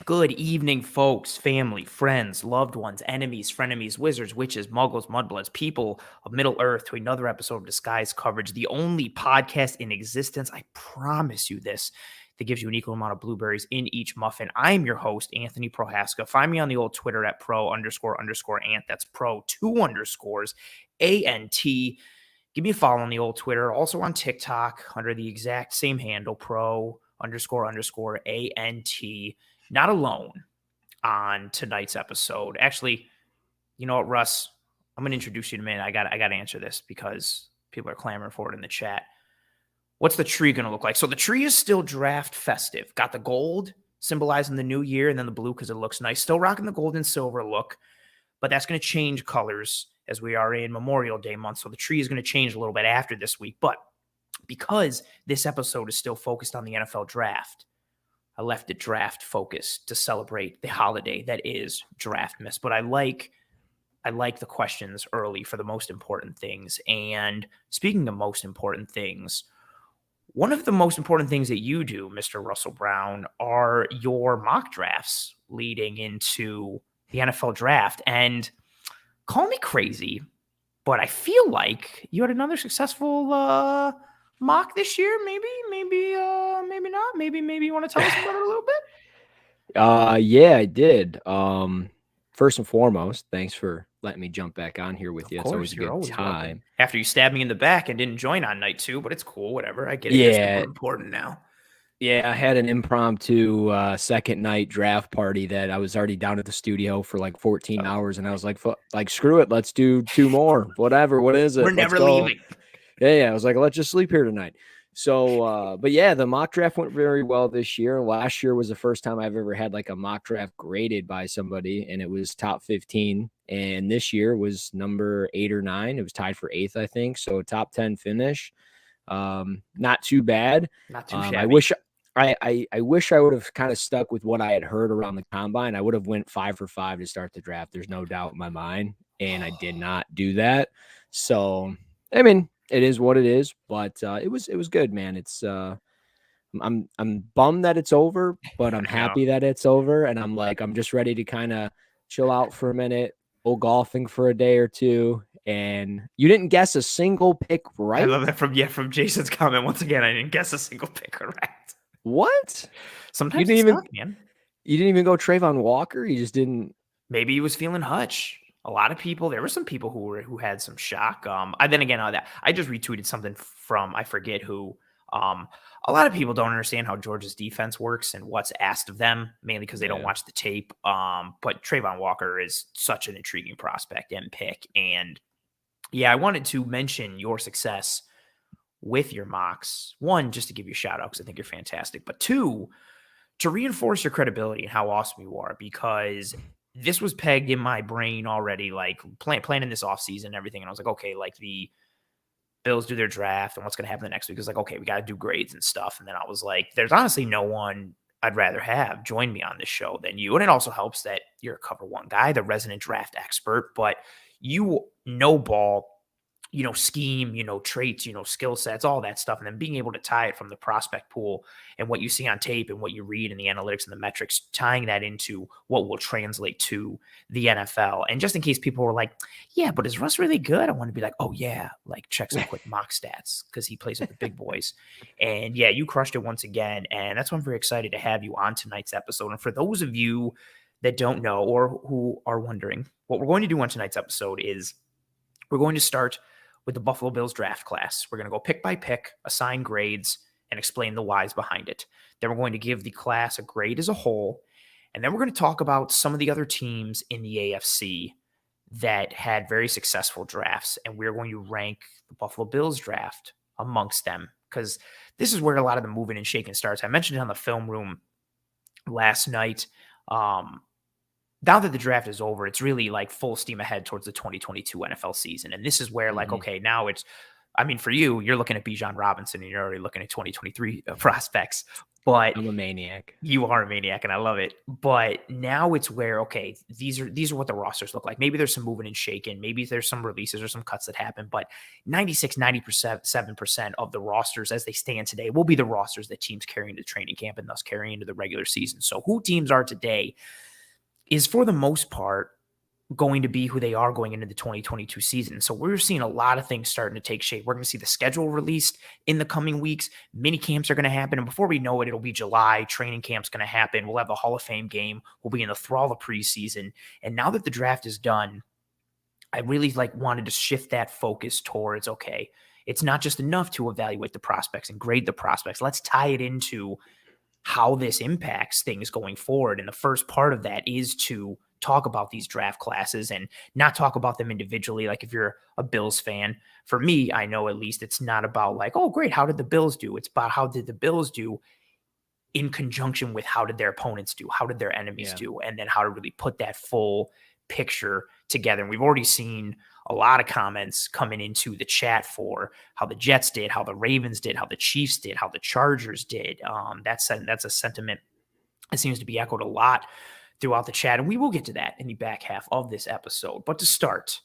Good evening, folks, family, friends, loved ones, enemies, frenemies, wizards, witches, muggles, mudbloods, people of Middle Earth to another episode of Disguise Coverage, the only podcast in existence, I promise you this, that gives you an equal amount of blueberries in each muffin. I am your host, Anthony Prohaska. Find me on the old Twitter at pro__ant. That's pro 2 underscores, ANT. Give me a follow on the old Twitter. Also on TikTok under the exact same handle, pro__ANT. Not alone on tonight's episode. Actually, you know what, Russ? I'm going to introduce you in a minute. I got to answer this because people are clamoring for it in the chat. What's the tree going to look like? So the tree is still draft festive. Got the gold symbolizing the new year and then the blue because it looks nice. Still rocking the gold and silver look, but that's going to change colors as we are in Memorial Day month. So the tree is going to change a little bit after this week. But because this episode is still focused on the NFL draft, I left it draft focused to celebrate the holiday that is Draft Miss. But I like the questions early for the most important things. And speaking of most important things, one of the most important things that you do, Mr. Russell Brown, are your mock drafts leading into the NFL draft. And call me crazy, but I feel like you had another successful mock this year. Maybe not. Maybe you want to tell us about it a little bit? Yeah, I did. First and foremost, thanks for letting me jump back on here with you. Of course, it's always a good time. Welcome. After you stabbed me in the back and didn't join on night 2, but it's cool, whatever. I get it. Yeah. You're super important now. Yeah, I had an impromptu second night draft party that I was already down at the studio for like 14 hours, and I was like, screw it, let's do 2 more. Whatever, what is it? We're never leaving. Yeah, I was like, let's just sleep here tonight. So, but yeah, the mock draft went very well this year. Last year was the first time I've ever had like a mock draft graded by somebody, and it was top 15. And this year was number 8 or 9. It was tied for 8th, I think. So top 10 finish. Not too bad. Not too shabby. I wish I would have kind of stuck with what I had heard around the combine. I would have went 5 for 5 to start the draft. There's no doubt in my mind. And I did not do that. So, I mean, it is what it is, but it was good, man. It's I'm bummed that it's over, but I'm happy that it's over, and I'm just ready to kind of chill out for a minute, go golfing for a day or two. And you didn't guess a single pick right. I love that from Jason's comment. Once again, I didn't guess a single pick correct. What? Sometimes you didn't man. You didn't even go Trayvon Walker. You just didn't. Maybe he was feeling Hutch. A lot of people, there were some people who had some shock. Then again, on that, I just retweeted something from, I forget who. A lot of people don't understand how Georgia's defense works and what's asked of them, mainly because they don't watch the tape. But Trayvon Walker is such an intriguing prospect and pick. And yeah, I wanted to mention your success with your mocks. 1, just to give you a shout out because I think you're fantastic. But 2, to reinforce your credibility and how awesome you are, because this was pegged in my brain already, like planning this offseason and everything. And I was like, okay, like the Bills do their draft and what's going to happen the next week. It's like, okay, we got to do grades and stuff. And then I was like, there's honestly no one I'd rather have join me on this show than you. And it also helps that you're a Cover 1 guy, the resident draft expert, but you know ball, scheme, traits, skill sets, all that stuff. And then being able to tie it from the prospect pool and what you see on tape and what you read in the analytics and the metrics, tying that into what will translate to the NFL. And just in case people were like, yeah, but is Russ really good? I want to be like, oh yeah, like check some quick mock stats because he plays with the big boys. And yeah, you crushed it once again. And that's why I'm very excited to have you on tonight's episode. And for those of you that don't know or who are wondering, what we're going to do on tonight's episode is we're going to start with the Buffalo Bills draft class. We're going to go pick by pick, assign grades, and explain the whys behind it. Then we're going to give the class a grade as a whole. And then we're going to talk about some of the other teams in the AFC that had very successful drafts. And we're going to rank the Buffalo Bills draft amongst them because this is where a lot of the moving and shaking starts. I mentioned it on the film room last night. Now that the draft is over, it's really like full steam ahead towards the 2022 NFL season. And this is where okay, now it's, for you, you're looking at Bijan Robinson and you're already looking at 2023 prospects. But I'm a maniac. you are a maniac, and I love it. But now it's where, okay, these are what the rosters look like. Maybe there's some moving and shaking. Maybe there's some releases or some cuts that happen. But 97% of the rosters as they stand today will be the rosters that teams carry into training camp and thus carry into the regular season. So who teams are today is, for the most part, going to be who they are going into the 2022 season. So we're seeing a lot of things starting to take shape. We're going to see the schedule released in the coming weeks. Mini camps are going to happen. And before we know it, it'll be July. Training camp's going to happen. We'll have the Hall of Fame game. We'll be in the thrall of preseason. And now that the draft is done, I really wanted to shift that focus towards, okay, it's not just enough to evaluate the prospects and grade the prospects. Let's tie it into how this impacts things going forward. And the first part of that is to talk about these draft classes and not talk about them individually. Like if you're a Bills fan, for me, I know at least it's not about oh, great, how did the Bills do? It's about how did the Bills do in conjunction with how did their opponents do? How did their enemies do? And then how to really put that full picture together. And we've already seen a lot of comments coming into the chat for how the Jets did, how the Ravens did, how the Chiefs did, how the Chargers did. That's a sentiment that seems to be echoed a lot throughout the chat. And we will get to that in the back half of this episode. But to start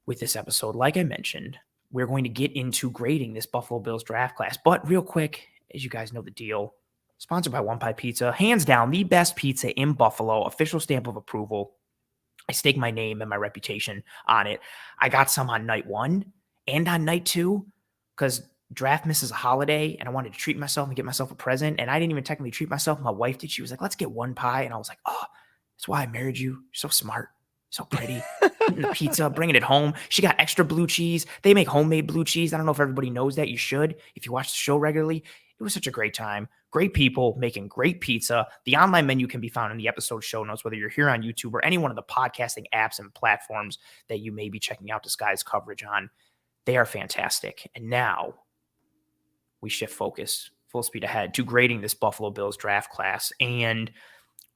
with this episode, like I mentioned, we're going to get into grading this Buffalo Bills draft class. But real quick, as you guys know the deal, sponsored by One Pie Pizza, hands down the best pizza in Buffalo, official stamp of approval. I stake my name and my reputation on it. I got some on night 1 and on night 2 because draft misses a holiday and I wanted to treat myself and get myself a present. And I didn't even technically treat myself. My wife did. She was like, let's get one pie. And I was like, oh, that's why I married you. You're so smart, so pretty. Eating the pizza, bringing it home. She got extra blue cheese. They make homemade blue cheese. I don't know if everybody knows that. You should if you watch the show regularly. It was such a great time. Great people making great pizza. The online menu can be found in the episode show notes, whether you're here on YouTube or any one of the podcasting apps and platforms that you may be checking out Disguise coverage on. They are fantastic. And now we shift focus full speed ahead to grading this Buffalo Bills draft class. And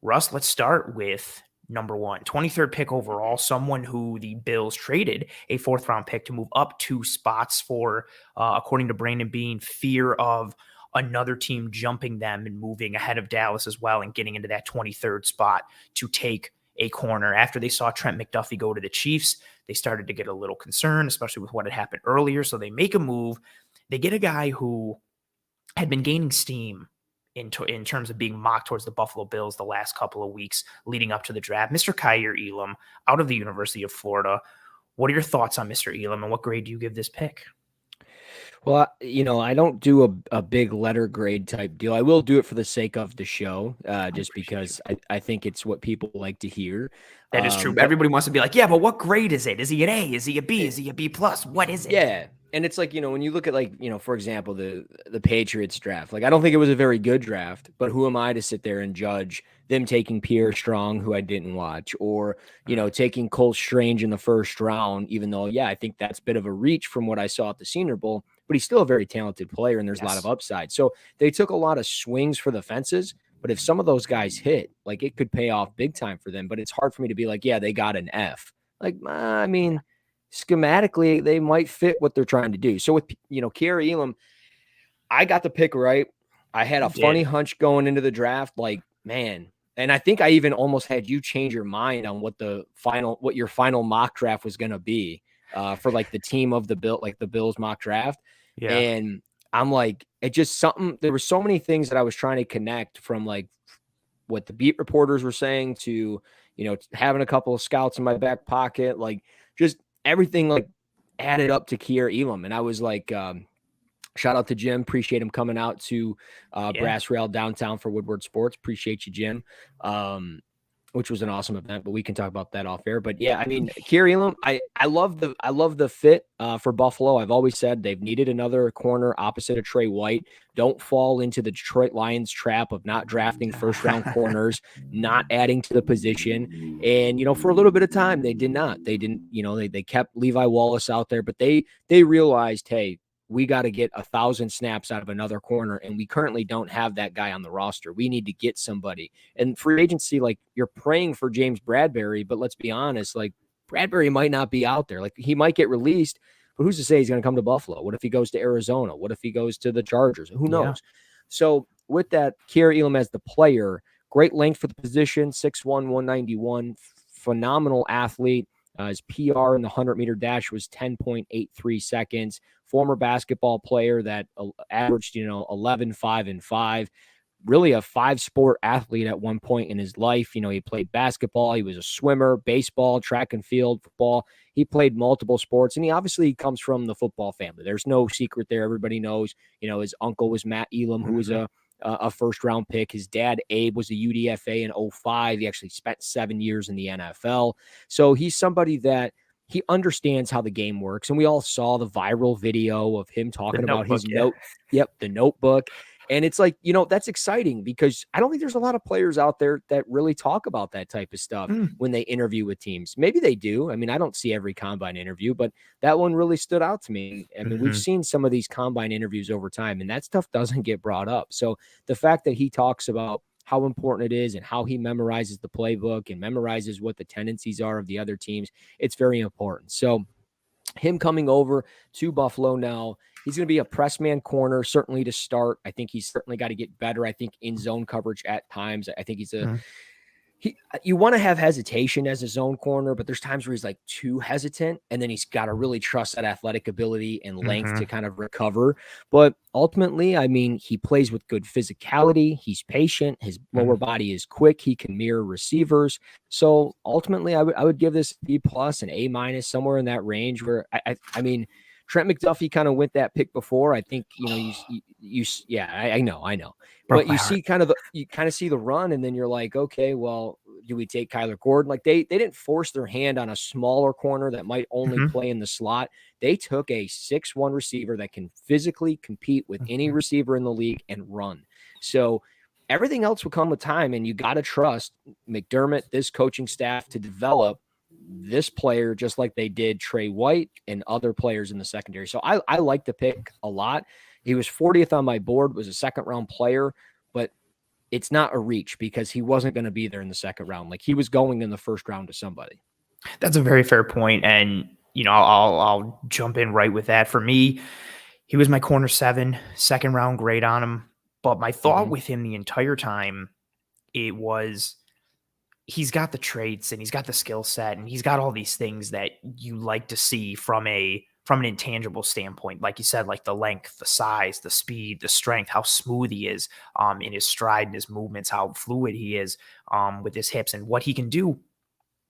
Russ, let's start with number 1, 23rd pick overall, someone who the Bills traded a 4th round pick to move up 2 spots for, according to Brandon Beane, fear of another team jumping them and moving ahead of Dallas as well and getting into that 23rd spot to take a corner. After they saw Trent McDuffie go to the Chiefs, they started to get a little concerned, especially with what had happened earlier. So they make a move. They get a guy who had been gaining steam in terms of being mocked towards the Buffalo Bills the last couple of weeks leading up to the draft, Mr. Kaiir Elam out of the University of Florida. What are your thoughts on Mr. Elam, and what grade do you give this pick? Well, I don't do a big letter grade type deal. I will do it for the sake of the show, just because I think it's what people like to hear. That is true. Everybody wants to be like, yeah, but what grade is it? Is he an A? Is he a B? Is he a B plus? What is it? Yeah. And it's when you look at for example, the Patriots draft, I don't think it was a very good draft, but who am I to sit there and judge them taking Pierre Strong, who I didn't watch, or, taking Cole Strange in the first round, even though, I think that's a bit of a reach from what I saw at the Senior Bowl, but he's still a very talented player and there's a lot of upside. So they took a lot of swings for the fences, but if some of those guys hit, it could pay off big time for them. But it's hard for me to be they got an F. Schematically, they might fit what they're trying to do. So with, Kaiir Elam, I got the pick right. I had a funny hunch going into the draft, man. And I think I even almost had you change your mind on what your final mock draft was going to be for the team of the Bills mock draft. Yeah. And I'm it just something, there were so many things that I was trying to connect from what the beat reporters were saying to, having a couple of scouts in my back pocket, just everything added up to Kaiir Elam. And I was shout out to Jim. Appreciate him coming out to Brass Rail downtown for Woodward Sports. Appreciate you, Jim. Which was an awesome event, but we can talk about that off air. But yeah, Kaiir Elam, I love the fit for Buffalo. I've always said they've needed another corner opposite of Trey White. Don't fall into the Detroit Lions trap of not drafting first round corners, not adding to the position. And, for a little bit of time, they did not. They didn't, they kept Levi Wallace out there, but they realized, hey, we got to get 1,000 snaps out of another corner, and we currently don't have that guy on the roster. We need to get somebody. And free agency, you're praying for James Bradbury, but let's be honest, Bradbury might not be out there. He might get released, but who's to say he's going to come to Buffalo? What if he goes to Arizona? What if he goes to the Chargers? Who knows? Yeah. So with that, Kaiir Elam as the player, great length for the position, 6'1", 191, phenomenal athlete. His PR in the 100-meter dash was 10.83 seconds. Former basketball player that averaged, 11, 5, and 5. Really a 5-sport athlete at one point in his life. He played basketball, he was a swimmer, baseball, track and field, football. He played multiple sports, and he obviously comes from the football family. There's no secret there. Everybody knows, his uncle was Matt Elam, who was a first-round pick. His dad, Abe, was a UDFA in 2005. He actually spent 7 years in the NFL. So he's somebody that he understands how the game works. And we all saw the viral video of him talking about his the notebook. And it's like, that's exciting because I don't think there's a lot of players out there that really talk about that type of stuff when they interview with teams. Maybe they do. I mean, I don't see every combine interview, but that one really stood out to me. I mean, we've seen some of these combine interviews over time, and that stuff doesn't get brought up. So the fact that he talks about how important it is and how he memorizes the playbook and memorizes what the tendencies are of the other teams, it's very important. So him coming over to Buffalo now, he's going to be a press man corner, certainly to start. I think he's certainly got to get better. I think in zone coverage at times, I think you want to have hesitation as a zone corner, but there's times where he's like too hesitant, and then he's got to really trust that athletic ability and length to kind of recover. But ultimately, I mean, he plays with good physicality. He's patient. His lower body is quick. He can mirror receivers. So ultimately, I would give this B+, an A-, somewhere in that range where I mean, Trent McDuffie kind of went that pick before. I think, I know. But you kind of see the run, and then you're like, okay, well, do we take Kyler Gordon? Like they didn't force their hand on a smaller corner that might only play in the slot. They took a 6'1" receiver that can physically compete with any receiver in the league and run. So everything else will come with time, and you got to trust McDermott, this coaching staff, to develop this player just like they did Trey White and other players in the secondary. So I like the pick a lot. He was 40th on my board, was a second-round player, but it's not a reach because he wasn't going to be there in the second round. Like he was going in the first round to somebody. That's a very fair point. And, I'll jump in right with that. For me, he was my corner 7, second-round grade on him. But my thought with him the entire time, it was he's got the traits and he's got the skill set and he's got all these things that you like to see from an intangible standpoint. Like you said, like the length, the size, the speed, the strength, how smooth he is in his stride and his movements, how fluid he is with his hips, and what he can do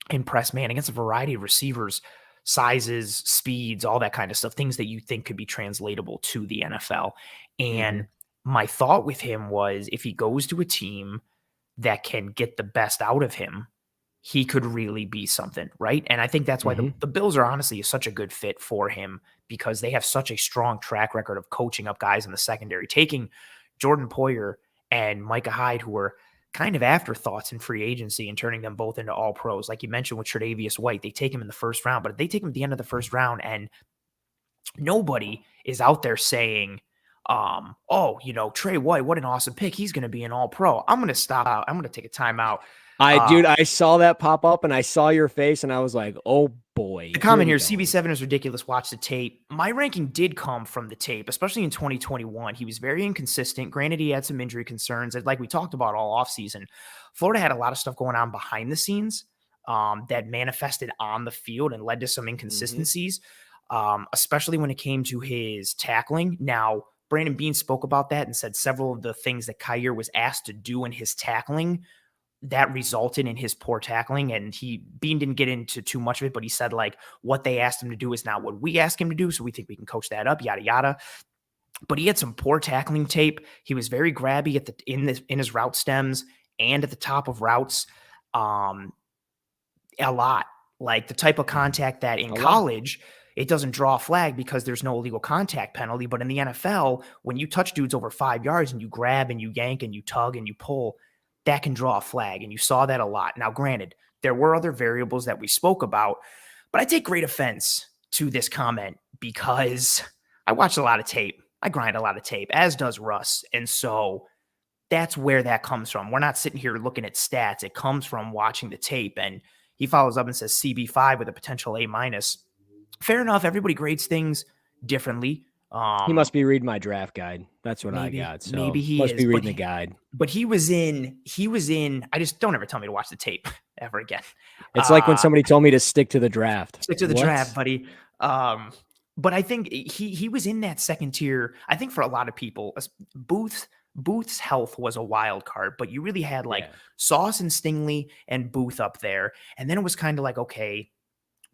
in press man against a variety of receivers, sizes, speeds, all that kind of stuff, things that you think could be translatable to the NFL. And my thought with him was if he goes to a team that can get the best out of him, he could really be something, right? And I think that's why the Bills are honestly such a good fit for him, because they have such a strong track record of coaching up guys in the secondary, taking Jordan Poyer and Micah Hyde, who were kind of afterthoughts in free agency, and turning them both into all pros. Like you mentioned with Tre'Davious White, they take him in the first round, but they take him at the end of the first round, and nobody is out there saying, Trey White, what an awesome pick. He's going to be an all pro. I'm going to stop out. I'm going to take a timeout. I saw that pop up and I saw your face and I was like, oh boy. The comment here, CB7 is ridiculous. Watch the tape. My ranking did come from the tape, especially in 2021. He was very inconsistent. Granted, he had some injury concerns. Like we talked about all offseason, Florida had a lot of stuff going on behind the scenes that manifested on the field and led to some inconsistencies, especially when it came to his tackling. Now, Brandon Beane spoke about that and said several of the things that Kaiir was asked to do in his tackling that resulted in his poor tackling. And Beane didn't get into too much of it, but he said like what they asked him to do is not what we asked him to do. So we think we can coach that up, yada, yada. But he had some poor tackling tape. He was very grabby in his route stems and at the top of routes a lot. Like the type of contact that in college – it doesn't draw a flag because there's no illegal contact penalty. But in the NFL, when you touch dudes over 5 yards and you grab and you yank and you tug and you pull, that can draw a flag. And you saw that a lot. Now, granted, there were other variables that we spoke about, but I take great offense to this comment because I watch a lot of tape. I grind a lot of tape, as does Russ. And so that's where that comes from. We're not sitting here looking at stats. It comes from watching the tape. And he follows up and says CB5 with a potential A-. Fair enough. Everybody grades things differently. He must be reading my draft guide. That's what I got. So maybe he must is, be reading the guide. but he was in. I just don't ever tell me to watch the tape ever again. It's like when somebody told me to stick to the draft. Stick to the draft, buddy. But I think he was in that second tier. I think for a lot of people, Booth's health was a wild card, but you really had like Sauce and Stingley and Booth up there, and then it was kind of like, okay,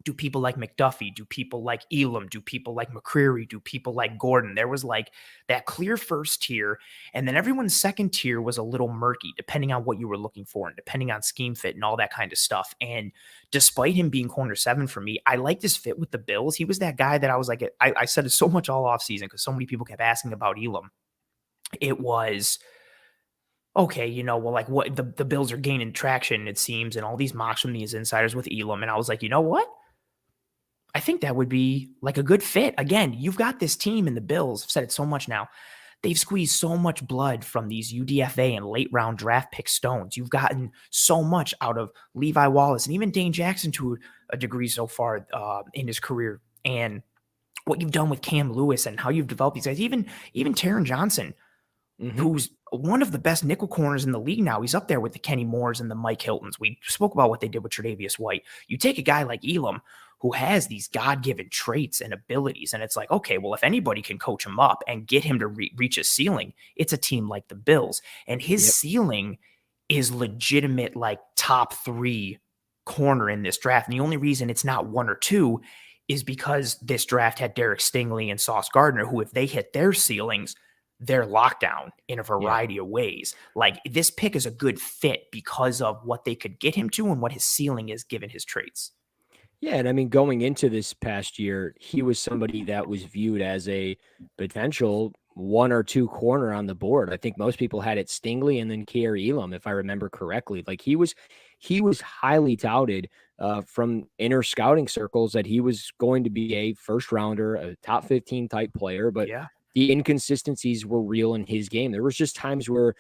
do people like McDuffie? Do people like Elam? Do people like McCreary? Do people like Gordon? There was like that clear first tier, and then everyone's second tier was a little murky, depending on what you were looking for and depending on scheme fit and all that kind of stuff. And despite him being corner 7 for me, I liked his fit with the Bills. He was that guy that I was like, I said it so much all off season because so many people kept asking about Elam. It was, okay, well, like what the Bills are gaining traction, it seems, and all these mocks from these insiders with Elam. And I was like, you know what? I think that would be like a good fit. Again, you've got this team in the Bills. I've said it so much now. They've squeezed so much blood from these UDFA and late round draft pick stones. You've gotten so much out of Levi Wallace and even Dane Jackson to a degree so far in his career. And what you've done with Cam Lewis and how you've developed these guys, even Taron Johnson, who's one of the best nickel corners in the league now. He's up there with the Kenny Moores and the Mike Hiltons. We spoke about what they did with Tre'Davious White. You take a guy like Elam, who has these God-given traits and abilities, and it's like, okay, well, if anybody can coach him up and get him to reach a ceiling, it's a team like the Bills. And his ceiling is legitimate, like top 3 corner in this draft. And the only reason it's not 1 or 2 is because this draft had Derek Stingley and Sauce Gardner, who, if they hit their ceilings, they're locked down in a variety of ways. Like, this pick is a good fit because of what they could get him to and what his ceiling is given his traits. Yeah, and I mean, going into this past year, he was somebody that was viewed as a potential 1 or 2 corner on the board. I think most people had it Stingley and then Kaiir Elam, if I remember correctly. Like, he was highly touted from inner scouting circles that he was going to be a first rounder, a top 15 type player, but the inconsistencies were real in his game. There was just times where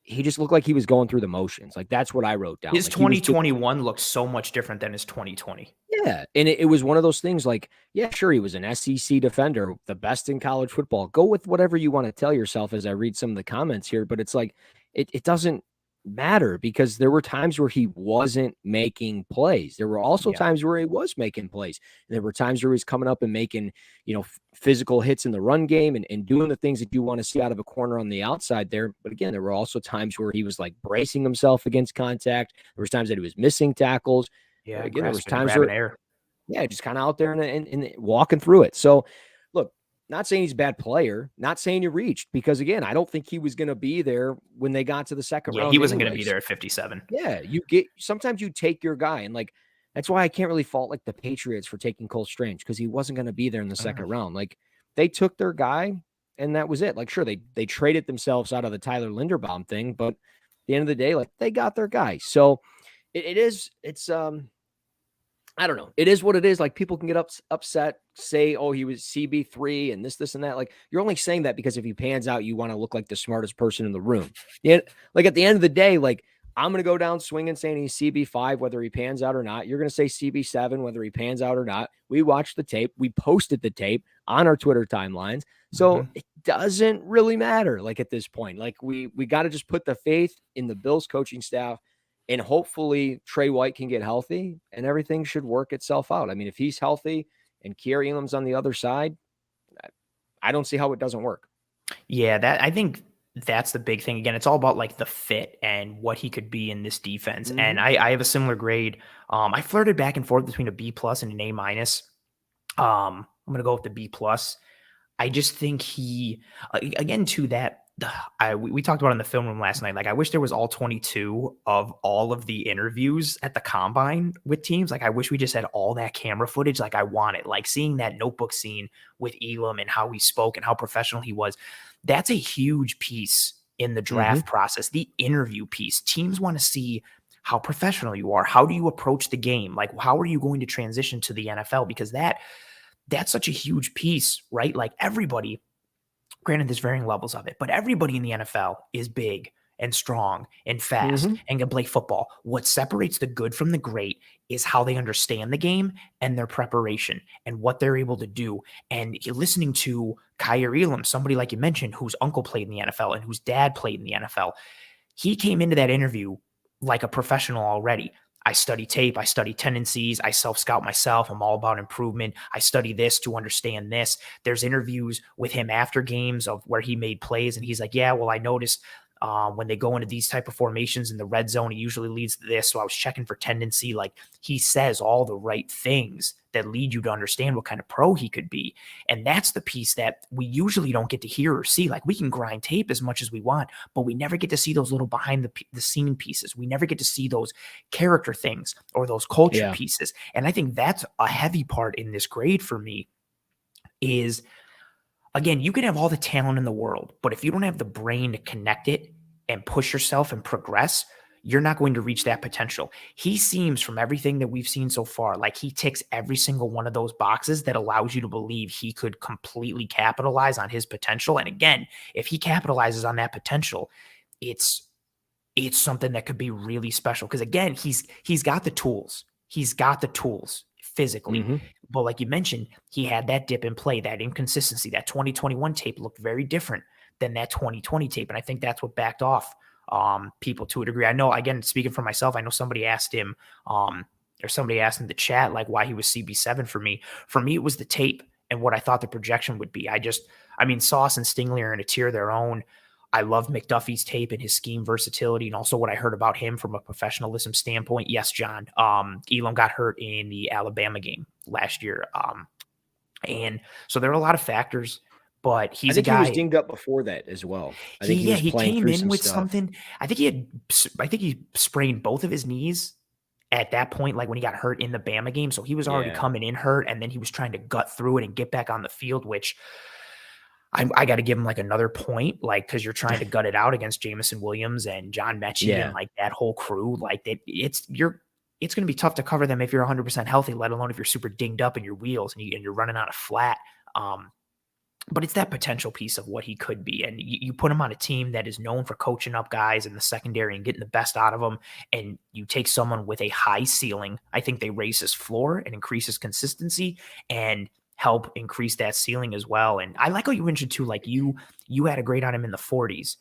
he just looked like he was going through the motions. Like, that's what I wrote down. His 2021 looked so much different than his 2020. Yeah. And it was one of those things like, yeah, sure, he was an SEC defender, the best in college football. Go with whatever you want to tell yourself as I read some of the comments here. But it's like, it doesn't matter because there were times where he wasn't making plays. There were also times where he was making plays. And there were times where he was coming up and making, physical hits in the run game and doing the things that you want to see out of a corner on the outside there. But again, there were also times where he was like bracing himself against contact. There was times that he was missing tackles. Yeah. Again, there was times where, just kind of out there and walking through it. So look, not saying he's a bad player, not saying he reached, because again, I don't think he was going to be there when they got to the second round. He wasn't going to be there at 57. Yeah. Sometimes you take your guy, and like, that's why I can't really fault like the Patriots for taking Cole Strange, because he wasn't going to be there in the second round. Like, they took their guy and that was it. Like, sure, they traded themselves out of the Tyler Linderbaum thing, but at the end of the day, like, they got their guy. So it's I don't know. It is what it is. Like, people can get upset, say, oh, he was CB3 and this and that. Like, you're only saying that because if he pans out, you want to look like the smartest person in the room. Yeah. Like, at the end of the day, like, I'm going to go down swinging saying he's CB5, whether he pans out or not. You're going to say CB7, whether he pans out or not. We watched the tape. We posted the tape on our Twitter timelines. So it doesn't really matter. Like, at this point, like, we got to just put the faith in the Bills coaching staff, and hopefully Trey White can get healthy and everything should work itself out. I mean, if he's healthy and Kaiir Elam's on the other side, I don't see how it doesn't work. Yeah, I think that's the big thing. Again, it's all about like the fit and what he could be in this defense. And I have a similar grade. I flirted back and forth between a B+ and an A-. I'm going to go with the B+. I just think he, again, to that, we talked about it in the film room last night. Like, I wish there was all 22 of all of the interviews at the combine with teams. Like, I wish we just had all that camera footage. Like, I want it. Like, seeing that notebook scene with Elam and how he spoke and how professional he was. That's a huge piece in the draft process. The interview piece. Teams want to see how professional you are. How do you approach the game? Like, how are you going to transition to the NFL? Because that's such a huge piece, right? Like, everybody, granted, there's varying levels of it, but everybody in the NFL is big and strong and fast and can play football. What separates the good from the great is how they understand the game and their preparation and what they're able to do. And you're listening to Kaiir Elam, somebody like you mentioned, whose uncle played in the NFL and whose dad played in the NFL. He came into that interview like a professional already. I study tape. I study tendencies. I self-scout myself. I'm all about improvement. I study this to understand this. There's interviews with him after games of where he made plays, and he's like, yeah, well, I noticed when they go into these type of formations in the red zone, it usually leads to this. So I was checking for tendency. Like, he says all the right things that lead you to understand what kind of pro he could be. And that's the piece that we usually don't get to hear or see. Like, we can grind tape as much as we want, but we never get to see those little behind the scene pieces. We never get to see those character things or those culture pieces. And I think that's a heavy part in this grade for me is, again, you can have all the talent in the world, but if you don't have the brain to connect it and push yourself and progress, you're not going to reach that potential. He seems, from everything that we've seen so far, like he ticks every single one of those boxes that allows you to believe he could completely capitalize on his potential. And again, if he capitalizes on that potential, it's something that could be really special. Because again, he's got the tools. He's got the tools physically. But like you mentioned, he had that dip in play, that inconsistency. That 2021 tape looked very different than that 2020 tape. And I think that's what backed off people to a degree. I know, again, speaking for myself, I know somebody asked him, or somebody asked in the chat, like, why he was CB7 for me. For me, it was the tape and what I thought the projection would be. Sauce and Stingley are in a tier of their own. I love McDuffie's tape and his scheme versatility, and also what I heard about him from a professionalism standpoint. Yes, John. Elam got hurt in the Alabama game last year. And so there are a lot of factors, but he's a guy. He was dinged up before that as well. I think he came in with something. I think he sprained both of his knees at that point, like when he got hurt in the Bama game. So he was already coming in hurt, and then he was trying to gut through it and get back on the field, which I got to give him like another point, like, because you're trying to gut it out against Jameson Williams and John Mechie and like that whole crew. Like, that it's going to be tough to cover them if you're 100% healthy, let alone if you're super dinged up in your wheels and you're running out of flat. But it's that potential piece of what he could be. And you put him on a team that is known for coaching up guys in the secondary and getting the best out of them. And you take someone with a high ceiling. I think they raise his floor and increase his consistency and help increase that ceiling as well. And I like how you mentioned too, like you had a grade on him in the 40s,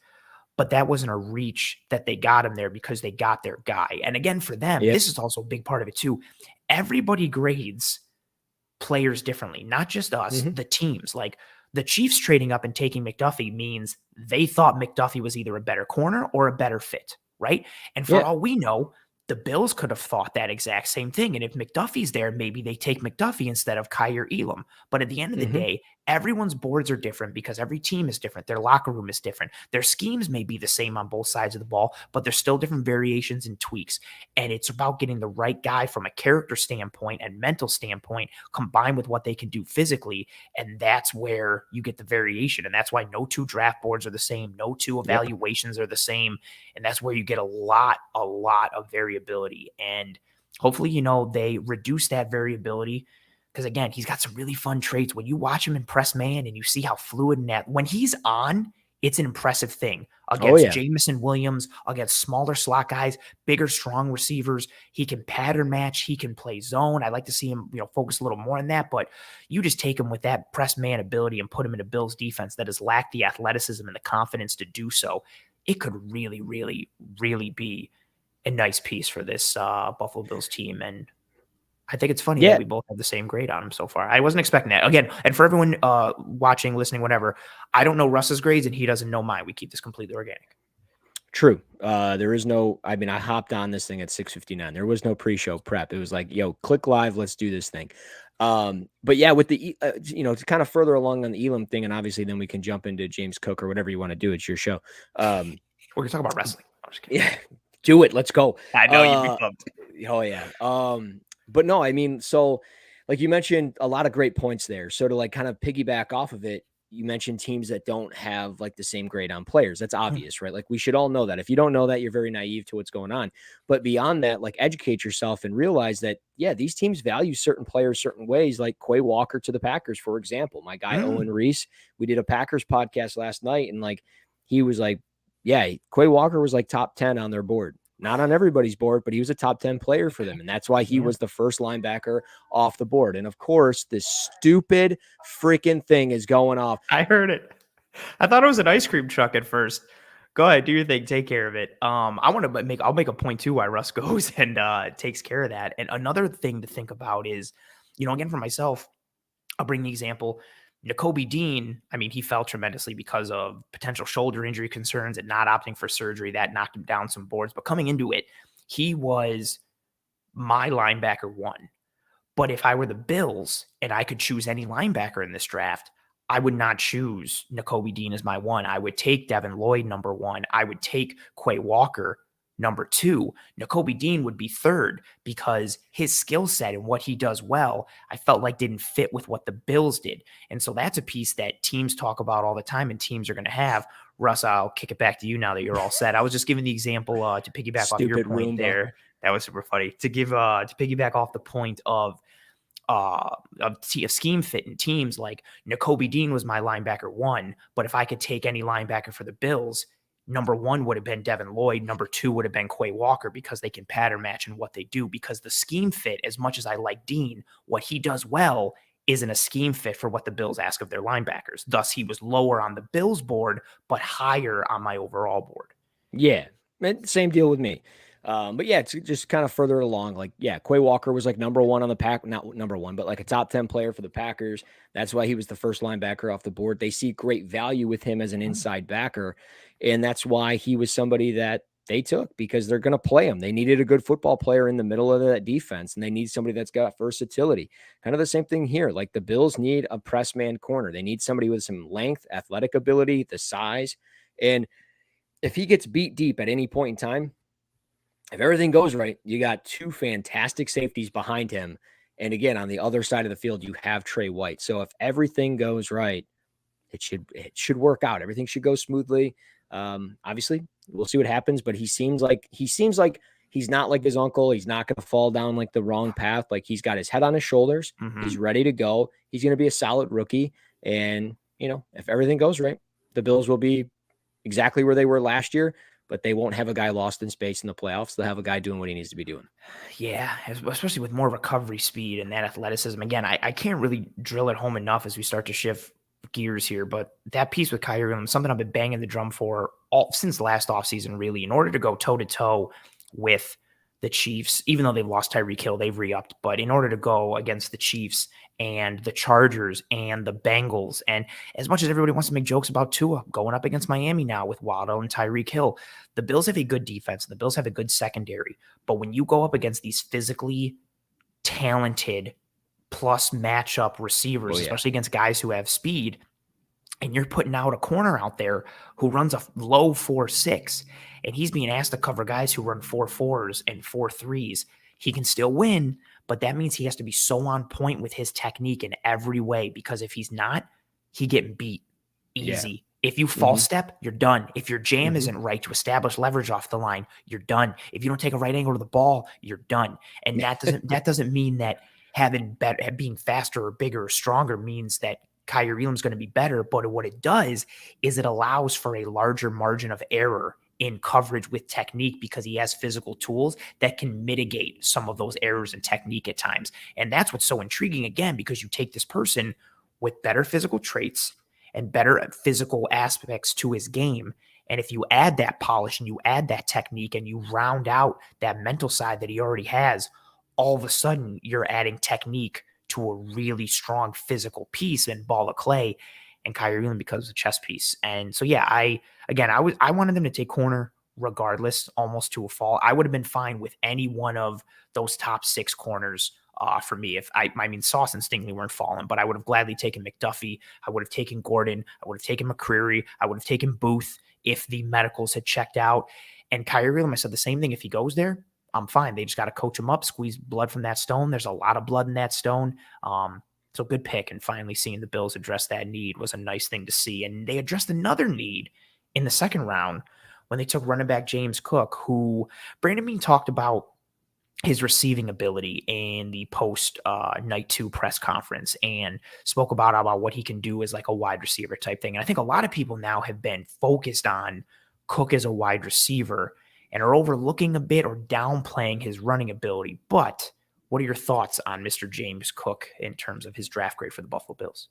but that wasn't a reach that they got him there because they got their guy. And again, for them, this is also a big part of it too. Everybody grades players differently, not just us, the teams. Like, the Chiefs trading up and taking McDuffie means they thought McDuffie was either a better corner or a better fit, right? And for all we know, the Bills could have thought that exact same thing. And if McDuffie's there, maybe they take McDuffie instead of Kaiir Elam. But at the end of the day, everyone's boards are different because every team is different. Their locker room is different. Their schemes may be the same on both sides of the ball, but there's still different variations and tweaks. And it's about getting the right guy from a character standpoint and mental standpoint combined with what they can do physically. And that's where you get the variation. And that's why no two draft boards are the same. No two evaluations are the same. And that's where you get a lot of variability. And hopefully, they reduce that variability. Because again, he's got some really fun traits. When you watch him in press man and you see how fluid and that when he's on, it's an impressive thing against Jameson Williams, against smaller slot guys, bigger, strong receivers. He can pattern match. He can play zone. I'd like to see him, focus a little more on that. But you just take him with that press man ability and put him in a Bills defense that has lacked the athleticism and the confidence to do so. It could really, really, really be a nice piece for this Buffalo Bills team. And I think it's funny that we both have the same grade on him so far. I wasn't expecting that. Again, and for everyone watching, listening, whatever, I don't know Russ's grades and he doesn't know mine. We keep this completely organic. True. There is no, I hopped on this thing at 6:59. There was no pre-show prep. It was like, yo, click live. Let's do this thing. But yeah, with the, it's kind of further along on the Elam thing. And obviously then we can jump into James Cook or whatever you want to do. It's your show. We're going to talk about wrestling. I'm just kidding. Yeah, do it. Let's go. I know you'd be pumped. Oh yeah. But no, so like you mentioned a lot of great points there. So to like kind of piggyback off of it, you mentioned teams that don't have like the same grade on players. That's obvious, right? Like we should all know that. If you don't know that, you're very naive to what's going on. But beyond that, like educate yourself and realize that, these teams value certain players certain ways, like Quay Walker to the Packers, for example. My guy, Owen Reese, we did a Packers podcast last night and like, he was like, Quay Walker was like top 10 on their board. not on everybody's board, but he was a top 10 player for them. And that's why he was the first linebacker off the board. And of course, this stupid freaking thing is going off. I heard it. I thought it was an ice cream truck at first. Go ahead, do your thing. Take care of it. I'll make a point too why Russ goes and takes care of that. And another thing to think about is, again, for myself, I'll bring the example. Nakobe Dean, I mean, he fell tremendously because of potential shoulder injury concerns and not opting for surgery. That knocked him down some boards. But coming into it, he was my linebacker one. But if I were the Bills and I could choose any linebacker in this draft, I would not choose Nakobe Dean as my one. I would take Devin Lloyd number one. I would take Quay Walker number two. Nakobe Dean would be third because his skill set and what he does well, I felt like didn't fit with what the Bills did. And so that's a piece that teams talk about all the time and teams are going to have. Russ, I'll kick it back to you now that you're all set. I was just giving the example to piggyback off your point there. That was super funny. To piggyback off the point of scheme fit in teams, like Nakobe Dean was my linebacker one, but if I could take any linebacker for the Bills, number one would have been Devin Lloyd. Number two would have been Quay Walker because they can pattern match in what they do. Because the scheme fit, as much as I like Dean, what he does well isn't a scheme fit for what the Bills ask of their linebackers. Thus, he was lower on the Bills board, but higher on my overall board. Yeah, same deal with me. But yeah, it's just kind of further along. Like, yeah, Quay Walker was like number one on the pack, not number one, but like a top 10 player for the Packers. That's why he was the first linebacker off the board. They see great value with him as an inside backer. And that's why he was somebody that they took, because they're going to play him. They needed a good football player in the middle of that defense, and they need somebody that's got versatility. Kind of the same thing here. Like the Bills need a press man corner. They need somebody with some length, athletic ability, the size. And if he gets beat deep at any point in time, if everything goes right, you got two fantastic safeties behind him. And again, on the other side of the field, you have Trey White. So if everything goes right, it should work out. Everything should go smoothly. Obviously, we'll see what happens, but he seems like he's not like his uncle. He's not going to fall down like the wrong path. Like, he's got his head on his shoulders. Mm-hmm. He's ready to go. He's going to be a solid rookie. And, if everything goes right, the Bills will be exactly where they were last year, but they won't have a guy lost in space in the playoffs. They'll have a guy doing what he needs to be doing. Yeah, especially with more recovery speed and that athleticism. Again, I can't really drill it home enough as we start to shift gears here, but that piece with Kaiir, Elam, something I've been banging the drum for since last offseason, really, in order to go toe-to-toe with the Chiefs, even though they've lost Tyreek Hill, they've re-upped, but in order to go against the Chiefs and the Chargers and the Bengals, and as much as everybody wants to make jokes about Tua going up against Miami now with Waddle and Tyreek Hill, the Bills have a good defense, the Bills have a good secondary, but when you go up against these physically talented plus matchup receivers, especially against guys who have speed, and you're putting out a corner out there who runs a low 4.6, and he's being asked to cover guys who run 4.4s and 4.3s, he can still win, but that means he has to be so on point with his technique in every way, because if he's not, he getting beat easy. Yeah. If you false step, you're done. If your jam isn't right to establish leverage off the line, you're done. If you don't take a right angle to the ball, you're done. And that doesn't mean that being faster or bigger or stronger means that Kaiir Elam's going to be better, but what it does is it allows for a larger margin of error in coverage with technique, because he has physical tools that can mitigate some of those errors in technique at times. And that's what's so intriguing, again, because you take this person with better physical traits and better physical aspects to his game, and if you add that polish and you add that technique and you round out that mental side that he already has, all of a sudden you're adding technique to a really strong physical piece and ball of clay, and Kaiir Elam becomes a chess piece. And so, yeah, I wanted them to take corner regardless, almost to a fall. I would have been fine with any one of those top 6 corners for me. If I mean, Sauce and Stingley weren't falling, but I would have gladly taken McDuffie. I would have taken Gordon. I would have taken McCreary. I would have taken Booth if the medicals had checked out. And Kaiir Elam, I said the same thing. If he goes there, I'm fine. They just got to coach him up, squeeze blood from that stone. There's a lot of blood in that stone. So good pick. And finally seeing the Bills address that need was a nice thing to see. And they addressed another need in the second round when they took running back James Cook, who Brandon Beane talked about his receiving ability in the post night 2 press conference, and spoke about what he can do as like a wide receiver type thing. And I think a lot of people now have been focused on Cook as a wide receiver. and are overlooking a bit or downplaying his running ability. But what are your thoughts on Mr. James Cook in terms of his draft grade for the Buffalo Bills?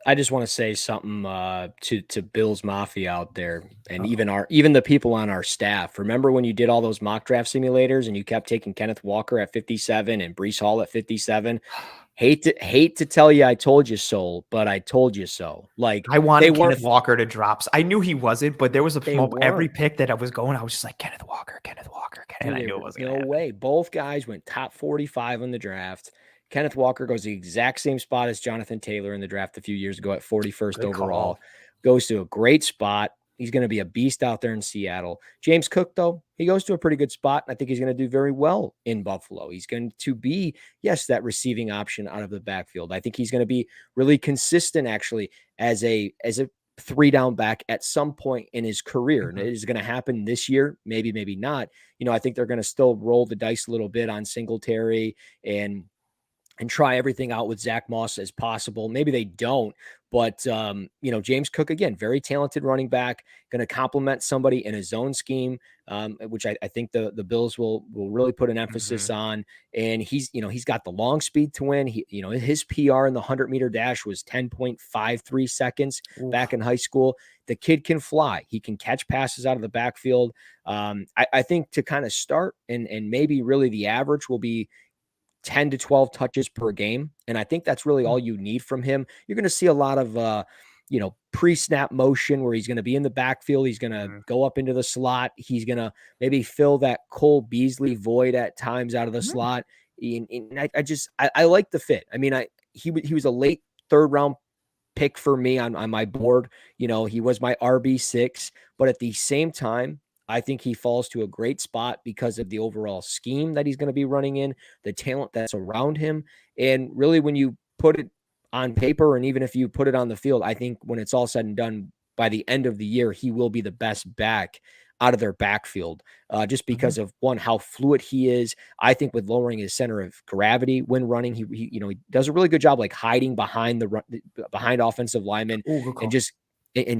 I just want to say something to Bills Mafia out there, and Uh-oh. even the people on our staff. Remember when you did all those mock draft simulators and you kept taking Kenneth Walker at 57 and Breece Hall at 57? Hate to tell you I told you so, but I told you so. Like I they wanted weren't Kenneth Walker to drop. I knew he wasn't, but there was they every weren't. pick that I was going, I was just like, Kenneth Walker, and Dude, I there knew it was wasn't going to no happen. way. Both guys went top 45 in the draft. Kenneth Walker goes the exact same spot as Jonathan Taylor in the draft a few years ago at 41st Good overall. call. Goes to a great spot. He's going to be a beast out there in Seattle. James Cook, though, he goes to a pretty good spot. And I think he's going to do very well in Buffalo. He's going to be, yes, that receiving option out of the backfield. I think he's going to be really consistent, actually, as a 3-down back at some point in his career. And it is going to happen this year, maybe not. I think they're going to still roll the dice a little bit on Singletary and try everything out with Zach Moss as possible. Maybe they don't, but James Cook, again, very talented running back, going to complement somebody in a zone scheme, which I think the Bills will really put an emphasis on. And he's got the long speed to win. His PR in the 100-meter dash was 10.53 seconds back in high school. The kid can fly. He can catch passes out of the backfield. I think to kind of start and maybe really the average will be 10 to 12 touches per game. And I think that's really all you need from him. You're going to see a lot of, pre-snap motion where he's going to be in the backfield. He's going to go up into the slot. He's going to maybe fill that Cole Beasley void at times out of the slot. And I like the fit. I mean, he was a late 3rd round pick for me on my board. He was my RB6, but at the same time, I think he falls to a great spot because of the overall scheme that he's going to be running in, the talent that's around him. And really, when you put it on paper, and even if you put it on the field, I think when it's all said and done, by the end of the year, he will be the best back out of their backfield, just because of, one, how fluid he is. I think with lowering his center of gravity when running, he does a really good job, like hiding behind behind offensive linemen and just